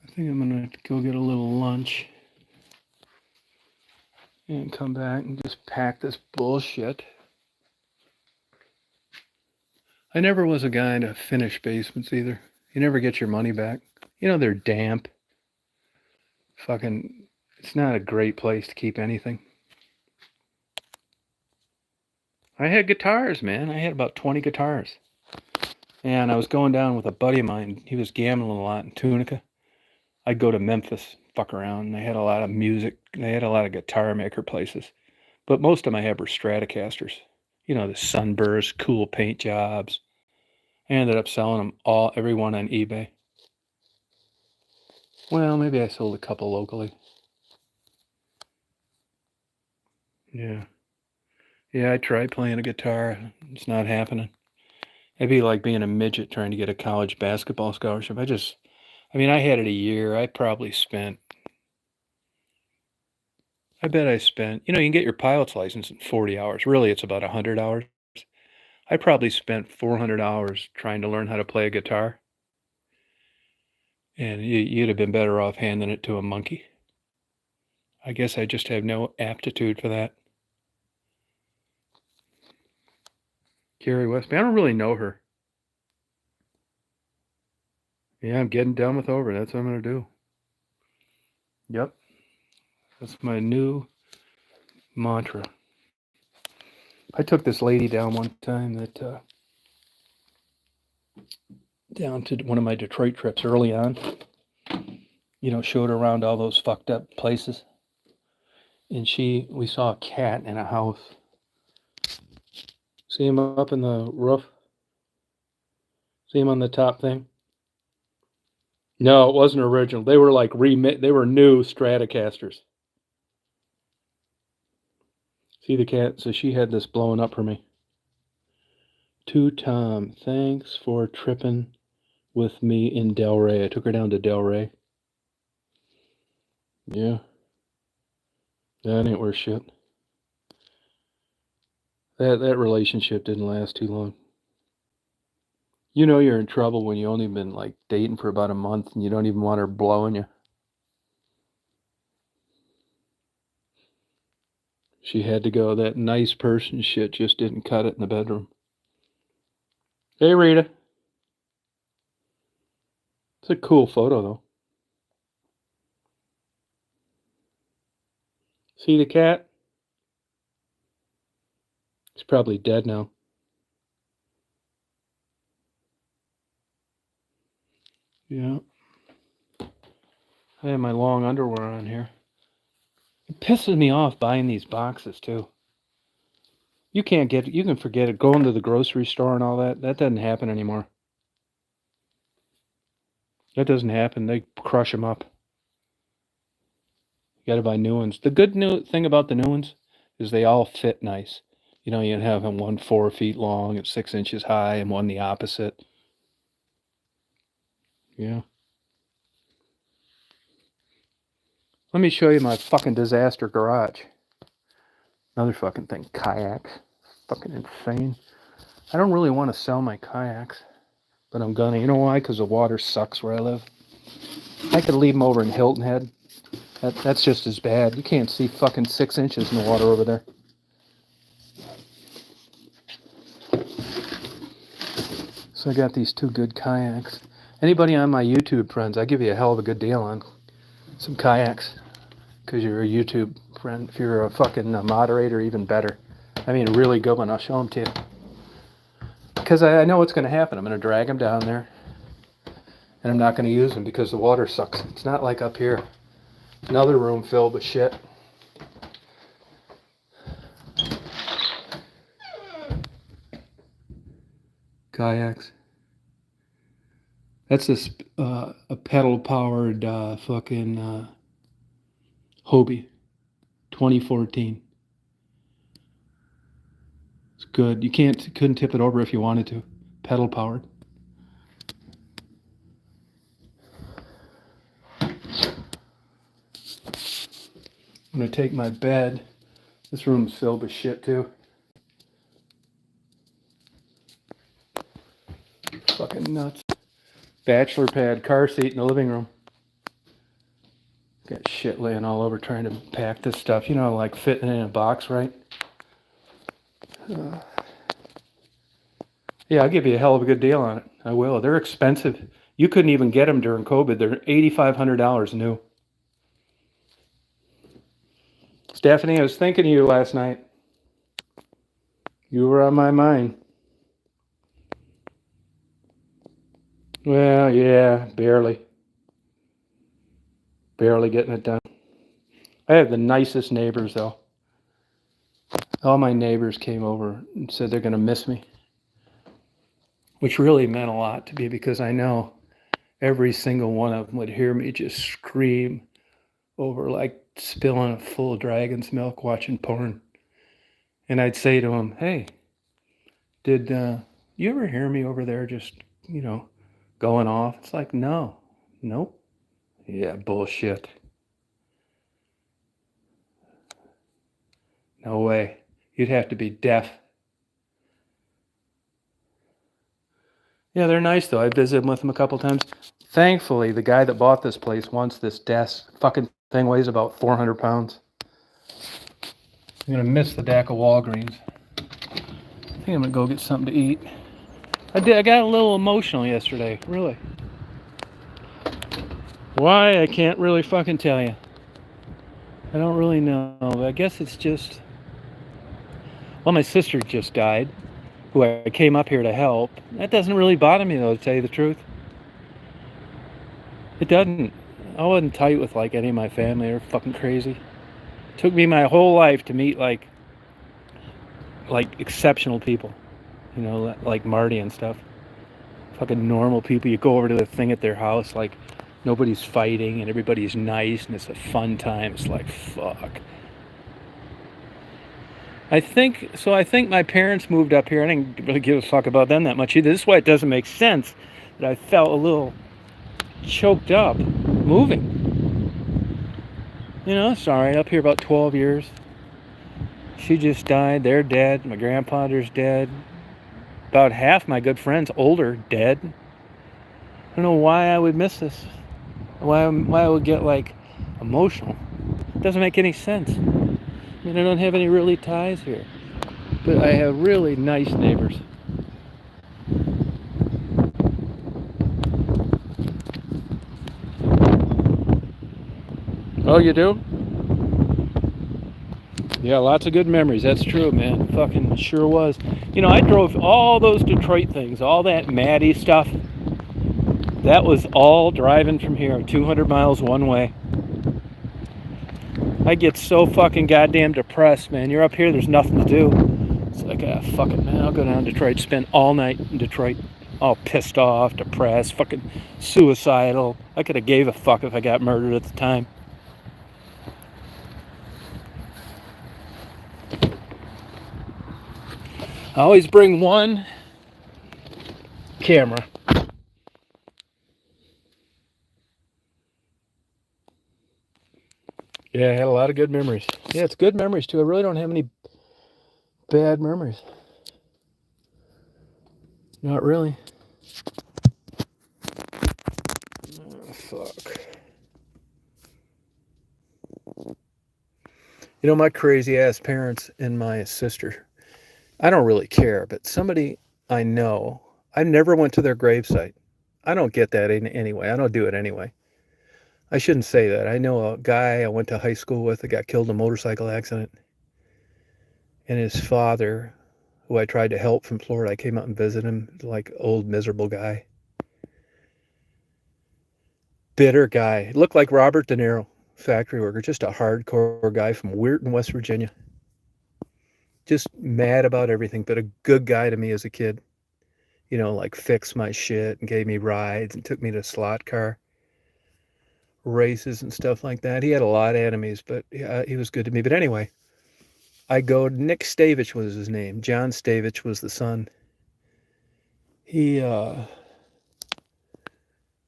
I think I'm gonna go get a little lunch and come back and just pack this bullshit. I never was a guy to finish basements either. You never get your money back. You know, they're damp. Fucking, it's not a great place to keep anything. I had guitars, man. I had about 20 guitars. And I was going down with a buddy of mine. He was gambling a lot in Tunica. I'd go to Memphis, fuck around. They had a lot of music. They had a lot of guitar maker places. But most of them I had were Stratocasters. You know, the sunburst, cool paint jobs. I ended up selling them every one on eBay. Well, maybe I sold a couple locally. Yeah. Yeah, I tried playing a guitar. It's not happening. It'd be like being a midget trying to get a college basketball scholarship. I mean, I had it a year. I bet I spent, you can get your pilot's license in 40 hours. Really, it's about 100 hours. I probably spent 400 hours trying to learn how to play a guitar. And you'd have been better off handing it to a monkey. I guess I just have no aptitude for that. Carrie Westby, I don't really know her. Yeah, I'm getting done with over. That's what I'm going to do. Yep. That's my new mantra. I took this lady down one time down to one of my Detroit trips early on. Showed her around all those fucked up places. And we saw a cat in a house. See him up in the roof? See him on the top thing? No, it wasn't original. They were like they were new Stratocasters. See the cat? So she had this blowing up for me. To Tom, thanks for tripping with me in Delray. I took her down to Delray. Yeah. That ain't worth shit. That relationship didn't last too long. You know you're in trouble when you only been like dating for about a month and you don't even want her blowing you. She had to go. That nice person shit just didn't cut it in the bedroom. Hey, Rita. It's a cool photo, though. See the cat? He's probably dead now. Yeah. I have my long underwear on here. It pisses me off buying these boxes, too. You can forget it. Going to the grocery store and all that doesn't happen anymore. That doesn't happen. They crush them up. You got to buy new ones. The good new thing about the new ones is they all fit nice. You can have one 4 feet long and 6 inches high and one the opposite. Yeah. Let me show you my fucking disaster garage. Another fucking thing. Kayaks. Fucking insane. I don't really want to sell my kayaks, but I'm gonna. You know why? Because the water sucks where I live. I could leave them over in Hilton Head. That's just as bad. You can't see fucking 6 inches in the water over there. So I got these two good kayaks. Anybody on my YouTube friends, I give you a hell of a good deal on some kayaks. Because you're a YouTube friend. If you're a fucking moderator, even better. I mean, a really good one. I'll show them to you. Because I know what's going to happen. I'm going to drag them down there. And I'm not going to use them because the water sucks. It's not like up here. Another room filled with shit. Kayaks. That's a pedal-powered fucking Hobie, 2014. It's good. You couldn't tip it over if you wanted to. Pedal-powered. I'm going to take my bed. This room's filled with shit, too. Fucking nuts. Bachelor pad, car seat in the living room. Got shit laying all over trying to pack this stuff. You know, like fitting in a box, right? Yeah, I'll give you a hell of a good deal on it. I will. They're expensive. You couldn't even get them during COVID. They're $8,500 new. Stephanie, I was thinking of you last night. You were on my mind. Well, yeah, barely. Barely getting it done. I have the nicest neighbors, though. All my neighbors came over and said they're going to miss me, which really meant a lot to me because I know every single one of them would hear me just scream over like spilling a full dragon's milk watching porn. And I'd say to them, hey, did you ever hear me over there just, going off? It's like, no, nope. Yeah, bullshit. No way. You'd have to be deaf. Yeah, they're nice though. I visited with them a couple times. Thankfully, the guy that bought this place wants this desk. Fucking thing weighs about 400 pounds. I'm gonna miss the deck of Walgreens. I think I'm gonna go get something to eat. I got a little emotional yesterday, really. Why? I can't really fucking tell you. I don't really know. I guess it's just... Well, my sister just died, who I came up here to help. That doesn't really bother me, though, to tell you the truth. It doesn't. I wasn't tight with, like, any of my family. They're fucking crazy. It took me my whole life to meet, like exceptional people. You know, like Marty and stuff. Fucking normal people. You go over to the thing at their house, like, nobody's fighting and everybody's nice and it's a fun time. It's like, fuck. I think my parents moved up here. I didn't really give a fuck about them that much either. This is why it doesn't make sense that I felt a little choked up moving. You know, sorry, up here about 12 years. She just died. They're dead. My grandfather's dead. About half my good friends, older, dead. I don't know why I would miss this. Why I would get, like, emotional. It doesn't make any sense. I mean, I don't have any really ties here. But I have really nice neighbors. Oh, you do? Yeah, lots of good memories. That's true, man. Fucking sure was. You know, I drove all those Detroit things, all that Maddie stuff. That was all driving from here, 200 miles one way. I get so fucking goddamn depressed, man. You're up here, there's nothing to do. It's like, fuck it, man. I'll go down to Detroit, spend all night in Detroit, all pissed off, depressed, fucking suicidal. I could have gave a fuck if I got murdered at the time. I always bring one camera. Yeah, I had a lot of good memories. Yeah, it's good memories too. I really don't have any bad memories. Not really. Oh, fuck. You know, my crazy ass parents and my sister, I don't really care, but somebody I know, I never went to their gravesite. I don't get that anyway. I don't do it anyway. I shouldn't say that. I know a guy I went to high school with that got killed in a motorcycle accident. And his father, who I tried to help from Florida, I came out and visited him, like old miserable guy. Bitter guy. Looked like Robert De Niro, factory worker, just a hardcore guy from Weirton, West Virginia. Just mad about everything, but a good guy to me as a kid. You know, like fixed my shit and gave me rides and took me to slot car races and stuff like that. He had a lot of enemies, but he was good to me. But anyway, Nick Stavich was his name. John Stavich was the son. He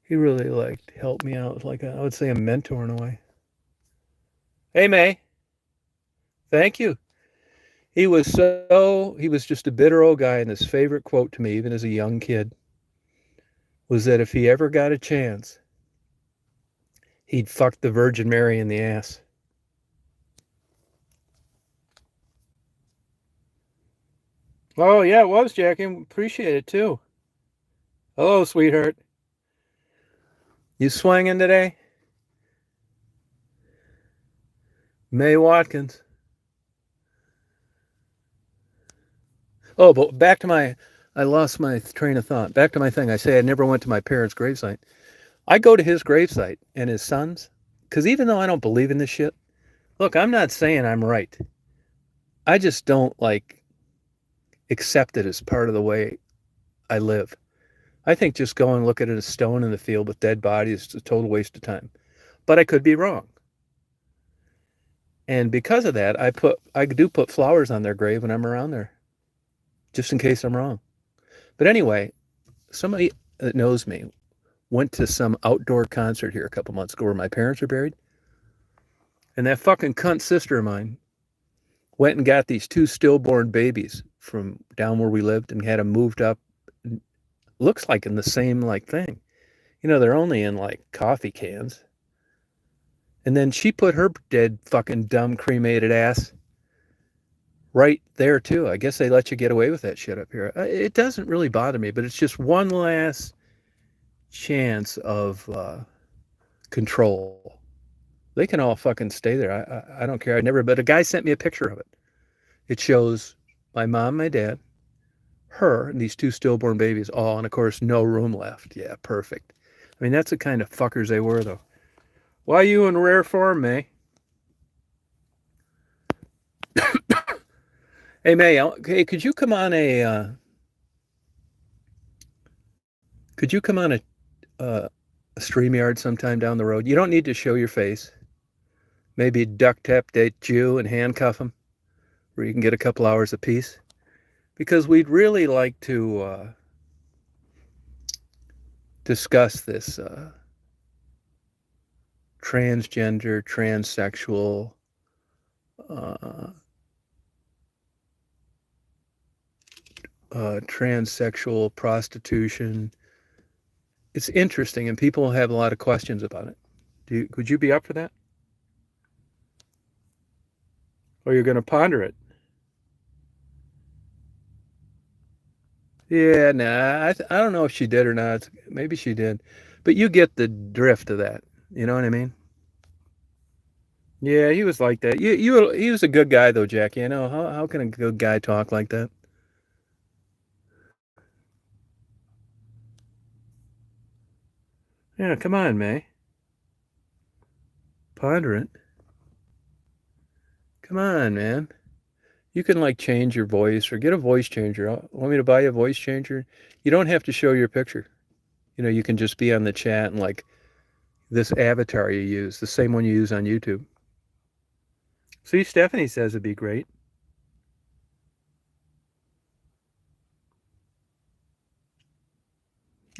really helped me out, like I would say a mentor in a way. Hey May, thank you. He was just a bitter old guy, and his favorite quote to me, even as a young kid, was that if he ever got a chance, he'd fucked the Virgin Mary in the ass. Oh, yeah, it was, Jackie. Appreciate it, too. Hello, sweetheart. You swinging today? May Watkins. Oh, but back to I lost my train of thought. Back to my thing. I say I never went to my parents' gravesite. I go to his gravesite and his son's, because even though I don't believe in this shit, look, I'm not saying I'm right. I just don't, accept it as part of the way I live. I think just go and look at a stone in the field with dead bodies is a total waste of time. But I could be wrong. And because of that, I do put flowers on their grave when I'm around there, just in case I'm wrong. But anyway, somebody that knows me went to some outdoor concert here a couple months ago where my parents are buried. And that fucking cunt sister of mine went and got these 2 stillborn babies from down where we lived and had them moved up. Looks like in the same thing. They're only in coffee cans. And then she put her dead fucking dumb cremated ass right there too. I guess they let you get away with that shit up here. It doesn't really bother me, but it's just one last chance of control. They can all fucking stay there. I don't care. But a guy sent me a picture of it. It shows my mom, my dad, her, and these 2 stillborn babies all, and of course, no room left. Yeah, perfect. I mean, that's the kind of fuckers they were, though. Why you in rare form, May? Hey, May, hey, could you come on a StreamYard sometime down the road? You don't need to show your face. Maybe duct tape that you and handcuff them, where you can get a couple hours apiece. Because we'd really like to discuss this transgender, transsexual, transsexual prostitution. It's interesting, and people have a lot of questions about it. Could you be up for that? Or you're going to ponder it? Yeah, nah, I don't know if she did or not. Maybe she did. But you get the drift of that. You know what I mean? Yeah, he was like that. He was a good guy, though, Jackie. I know. How can a good guy talk like that? Yeah, come on, May. Ponder it. Come on, man. You can change your voice or get a voice changer. Want me to buy you a voice changer? You don't have to show your picture. You can just be on the chat and this avatar you use, the same one you use on YouTube. See, Stephanie says it'd be great.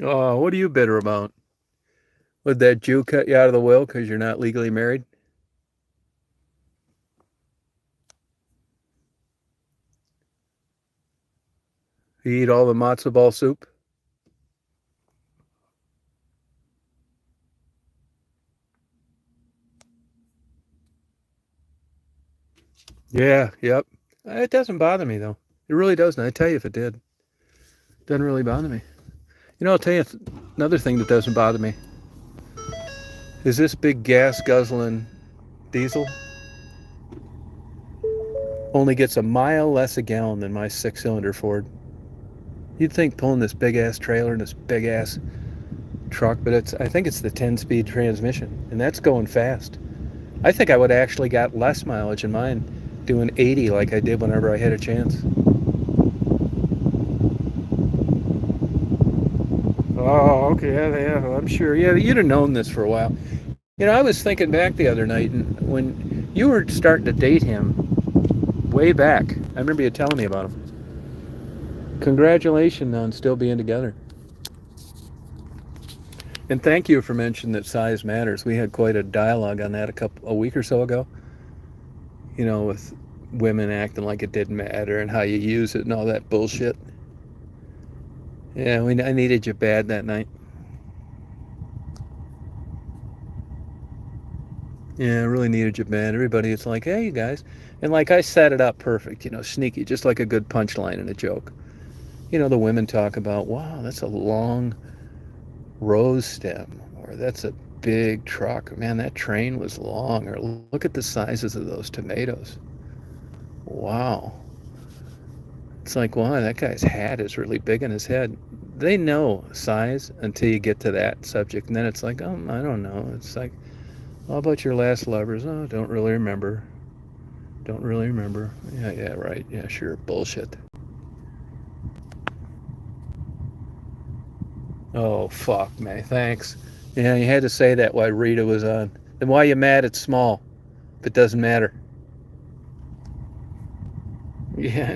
Oh, what are you bitter about? Would that Jew cut you out of the will because you're not legally married? You eat all the matzo ball soup? Yeah, yep. It doesn't bother me, though. It really doesn't. I tell you if it did. It doesn't really bother me. I'll tell you another thing that doesn't bother me is this big gas guzzling diesel only gets a mile less a gallon than my 6-cylinder Ford. You'd think pulling this big ass trailer and this big ass truck, but I think it's the 10-speed transmission, and that's going fast. I think I would have actually got less mileage in mine doing 80 like I did whenever I had a chance. Oh, okay, yeah, I'm sure. Yeah, you'd have known this for a while. I was thinking back the other night, and when you were starting to date him way back, I remember you telling me about him. Congratulations on still being together. And thank you for mentioning that size matters. We had quite a dialogue on that a week or so ago. With women acting like it didn't matter and how you use it and all that bullshit. Yeah, I needed you bad that night. Yeah, I really needed you, man. Everybody, it's like, hey, you guys. And like I set it up perfect, sneaky, just like a good punchline in a joke. The women talk about, wow, that's a long rose stem, or that's a big truck. Man, that train was long. Or look at the sizes of those tomatoes. Wow. It's like, wow, that guy's hat is really big on his head. They know size until you get to that subject. And then it's like, oh, I don't know. It's like, how about your last lovers? Oh, don't really remember. Don't really remember. Yeah, right. Yeah, sure. Bullshit. Oh, fuck, man. Thanks. Yeah, you had to say that while Rita was on. Then why you mad it's small if it doesn't matter? Yeah.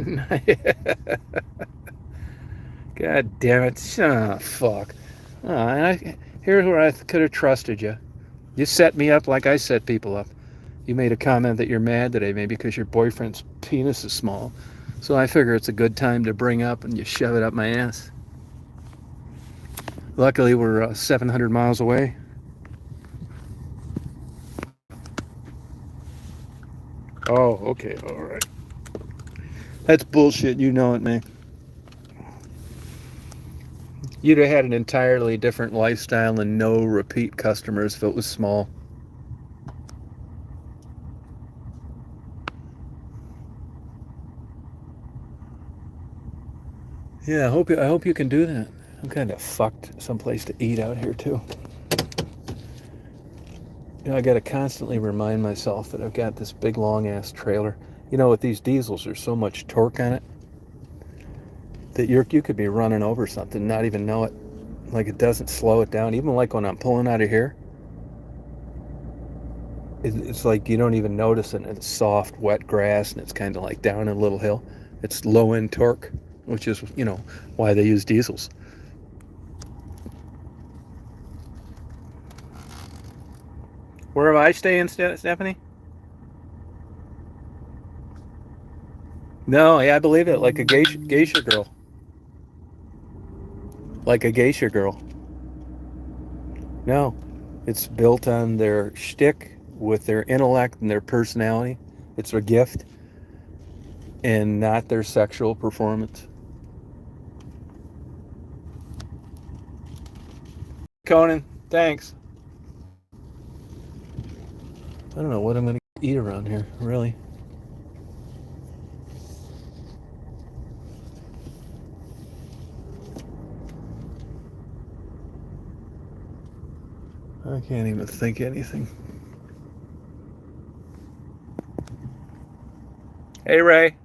God damn it. Oh, fuck. Here's where I could have trusted you. You set me up like I set people up. You made a comment that you're mad today, maybe because your boyfriend's penis is small. So I figure it's a good time to bring up, and you shove it up my ass. Luckily, we're 700 miles away. Oh, okay, all right. That's bullshit, you know it, man. You'd have had an entirely different lifestyle and no repeat customers if it was small. Yeah, I hope you can do that. I'm kind of fucked someplace to eat out here too. I got to constantly remind myself that I've got this big long ass trailer. With these diesels, there's so much torque on it that you could be running over something and not even know it. Like, it doesn't slow it down. Even like when I'm pulling out of here, it's like you don't even notice it. It's soft, wet grass, and it's kind of like down a little hill. It's low end torque, which is why they use diesels. Where am I staying, Stephanie? No, yeah, I believe it. Like a geisha girl. Like a geisha girl. No, it's built on their shtick with their intellect and their personality. It's a gift and not their sexual performance. Conan, thanks. I don't know what I'm going to eat around here, really. I can't even think anything. Hey, Ray.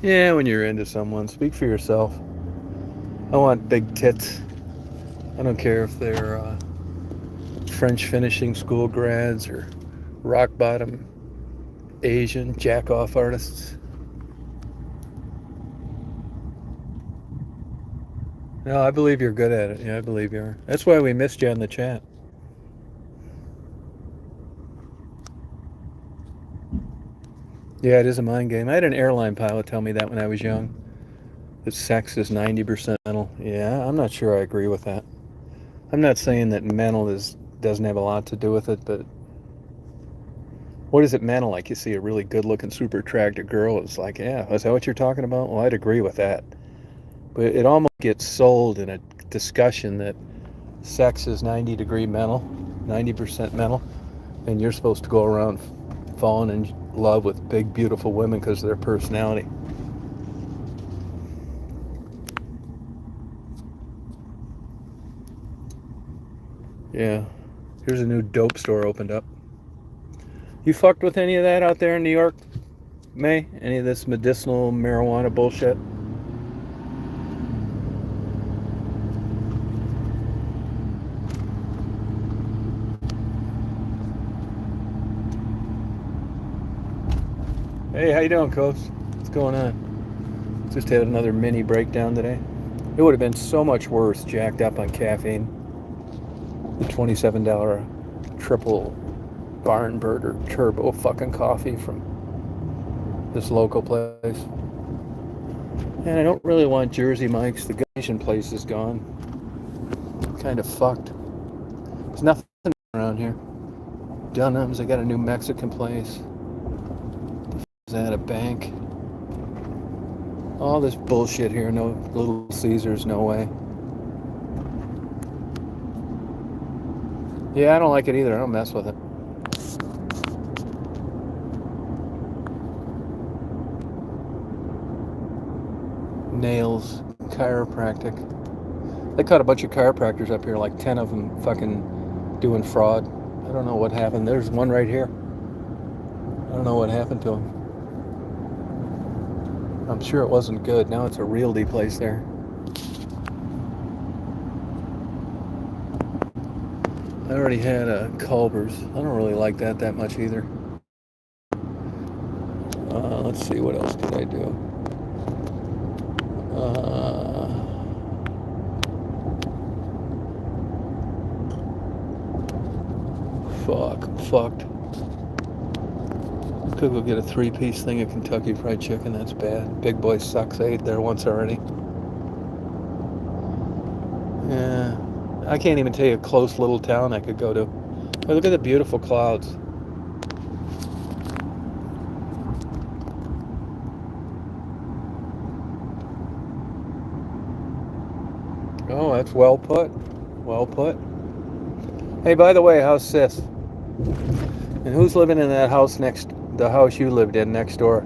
Yeah, when you're into someone, speak for yourself. I want big tits. I don't care if they're French finishing school grads or rock bottom Asian jack off artists. No, I believe you're good at it. Yeah, I believe you are. That's why we missed you in the chat. Yeah, it is a mind game. I had an airline pilot tell me that when I was young. That sex is 90% mental. Yeah, I'm not sure I agree with that. I'm not saying that mental doesn't have a lot to do with it, but what is it mental? Like you see a really good-looking, super attractive girl, it's like, yeah, is that what you're talking about? Well, I'd agree with that. But it almost gets sold in a discussion that sex is 90% mental, and you're supposed to go around falling in love with big, beautiful women because of their personality. Yeah. Here's a new dope store opened up. You fucked with any of that out there in New York, May? Any of this medicinal marijuana bullshit? Hey, how you doing, Coach? What's going on? Just had another mini breakdown today. It would have been so much worse jacked up on caffeine. The $27 triple barn burger turbo fucking coffee from this local place. And I don't really want Jersey Mike's. The Gation place is gone. Kind of fucked. There's nothing around here. Dunham's, I got a new Mexican place. Is that a bank? All this bullshit here. No Little Caesars, no way. Yeah, I don't like it either. I don't mess with it. Nails, chiropractic. They caught a bunch of chiropractors up here, like 10 of them fucking doing fraud. I don't know what happened. There's one right here. I don't know what happened to him. I'm sure it wasn't good. Now it's a realty place there. I already had a Culver's. I don't really like that much either. Let's see, what else could I do? I'm fucked. Could go get a 3-piece thing of Kentucky Fried Chicken. That's bad. Big Boy sucks. I ate there once already. Yeah. I can't even tell you a close little town I could go to. But look at the beautiful clouds. Oh, that's well put. Well put. Hey, by the way, how's Sis? And who's living in that house the house you lived in next door?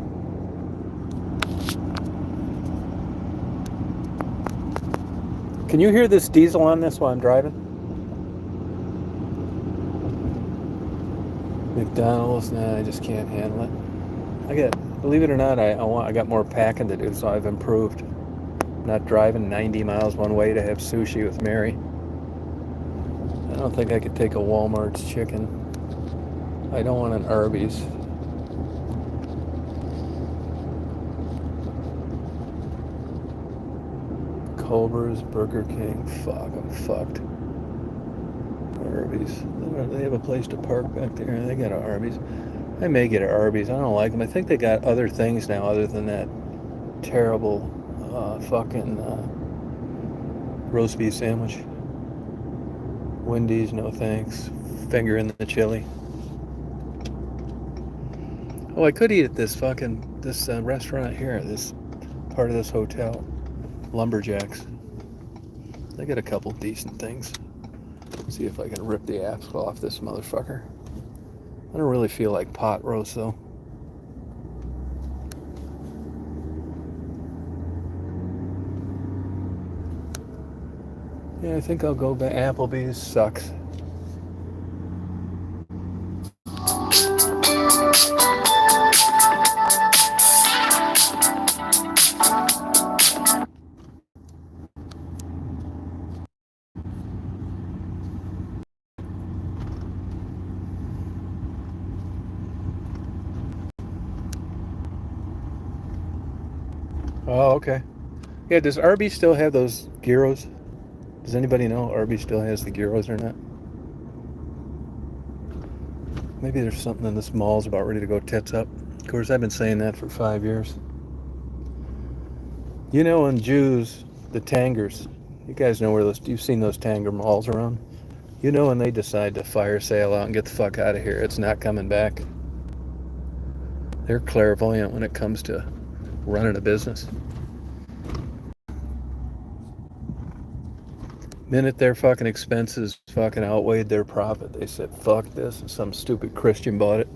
Can you hear this diesel on this while I'm driving? McDonald's, nah, I just can't handle it. Believe it or not, I got more packing to do, so I've improved. Not driving 90 miles one way to have sushi with Mary. I don't think I could take a Walmart's chicken. I don't want an Arby's. Culver's, Burger King. Fuck, I'm fucked. Arby's. They have a place to park back there. They got an Arby's. I may get an Arby's. I don't like them. I think they got other things now other than that terrible fucking roast beef sandwich. Wendy's, no thanks. Finger in the chili. Oh, I could eat at this restaurant here, this part of this hotel. Lumberjacks. They got a couple decent things. See if I can rip the axle off this motherfucker. I don't really feel like pot roast though. Yeah, I think I'll go back. Applebee's sucks. Oh, okay. Yeah, does Arby's still have those gyros? Does anybody know Arby's still has the gyros or not? Maybe there's something in this mall's about ready to go tits up. Of course, I've been saying that for 5 years. You know, in Jews, the Tangers, you guys know where you've seen those Tanger malls around. You know when they decide to fire sale out and get the fuck out of here, it's not coming back. They're clairvoyant when it comes to running a business. Minute their fucking expenses fucking outweighed their profit, they said, fuck this, and some stupid Christian bought it,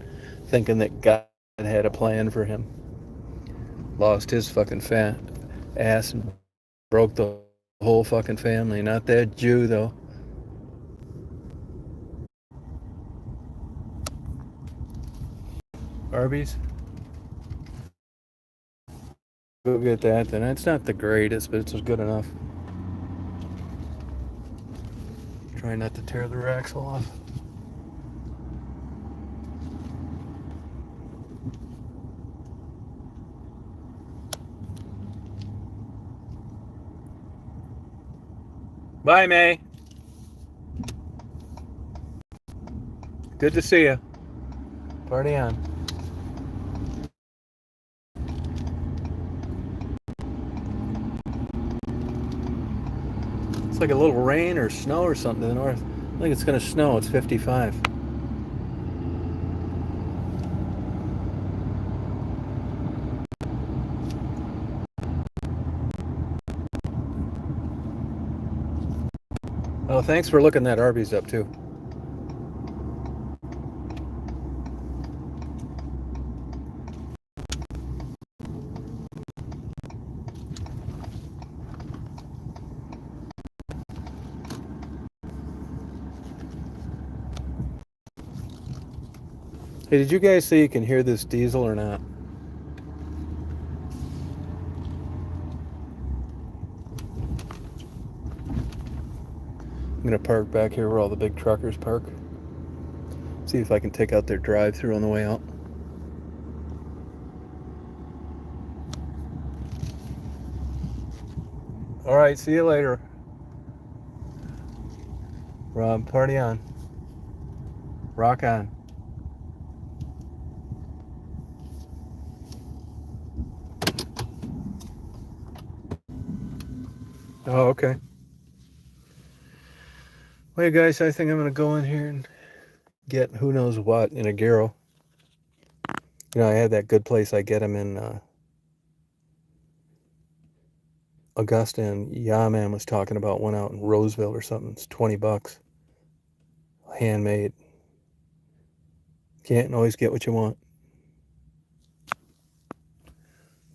thinking that God had a plan for him. Lost his fucking fat ass and broke the whole fucking family. Not that Jew, though. Arby's? Go get that then. It's not the greatest, but it's good enough. Try not to tear the axle off. Bye, May. Good to see you. Party on. like a little rain or snow or something to the north. I think it's going to snow. It's 55. Oh, thanks for looking that Arby's up too. Hey, did you guys say you can hear this diesel or not? I'm going to park back here where all the big truckers park. See if I can take out their drive-through on the way out. All right, see you later. Rob, party on. Rock on. Oh, okay. Well, you guys, I think I'm going to go in here and get who knows what in a gyro. You know, I had that good place I get them in Augusta, and Yaman was talking about one out in Roseville or something. It's $20. Handmade. Can't always get what you want.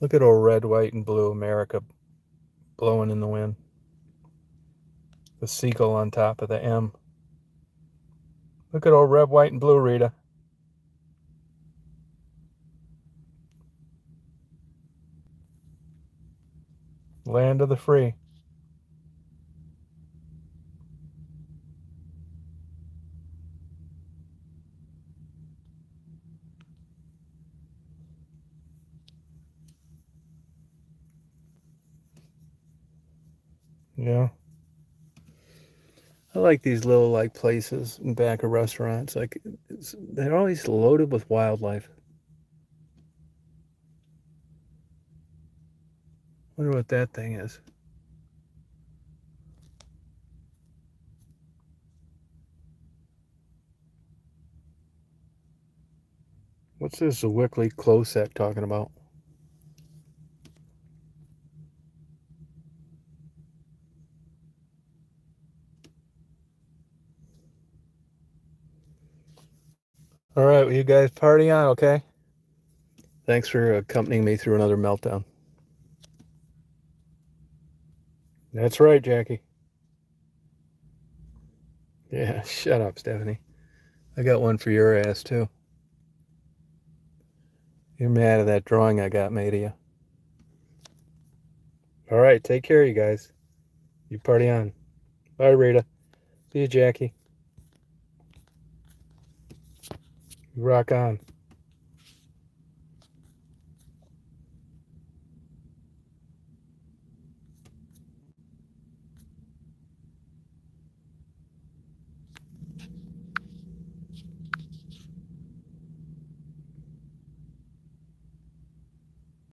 Look at old red, white, and blue America blowing in the wind. The seagull on top of the M. Look at old red, white, and blue, Rita. Land of the free. Yeah. I like these little like places in back of restaurants. Like they're always loaded with wildlife. Wonder what that thing is. What's this Wickley Closec talking about? All right, well, you guys party on, okay? Thanks for accompanying me through another meltdown. That's right, Jackie. Yeah, shut up, Stephanie. I got one for your ass, too. You're mad at that drawing I got made of you. All right, take care, you guys. You party on. Bye, Rita. See you, Jackie. You rock on.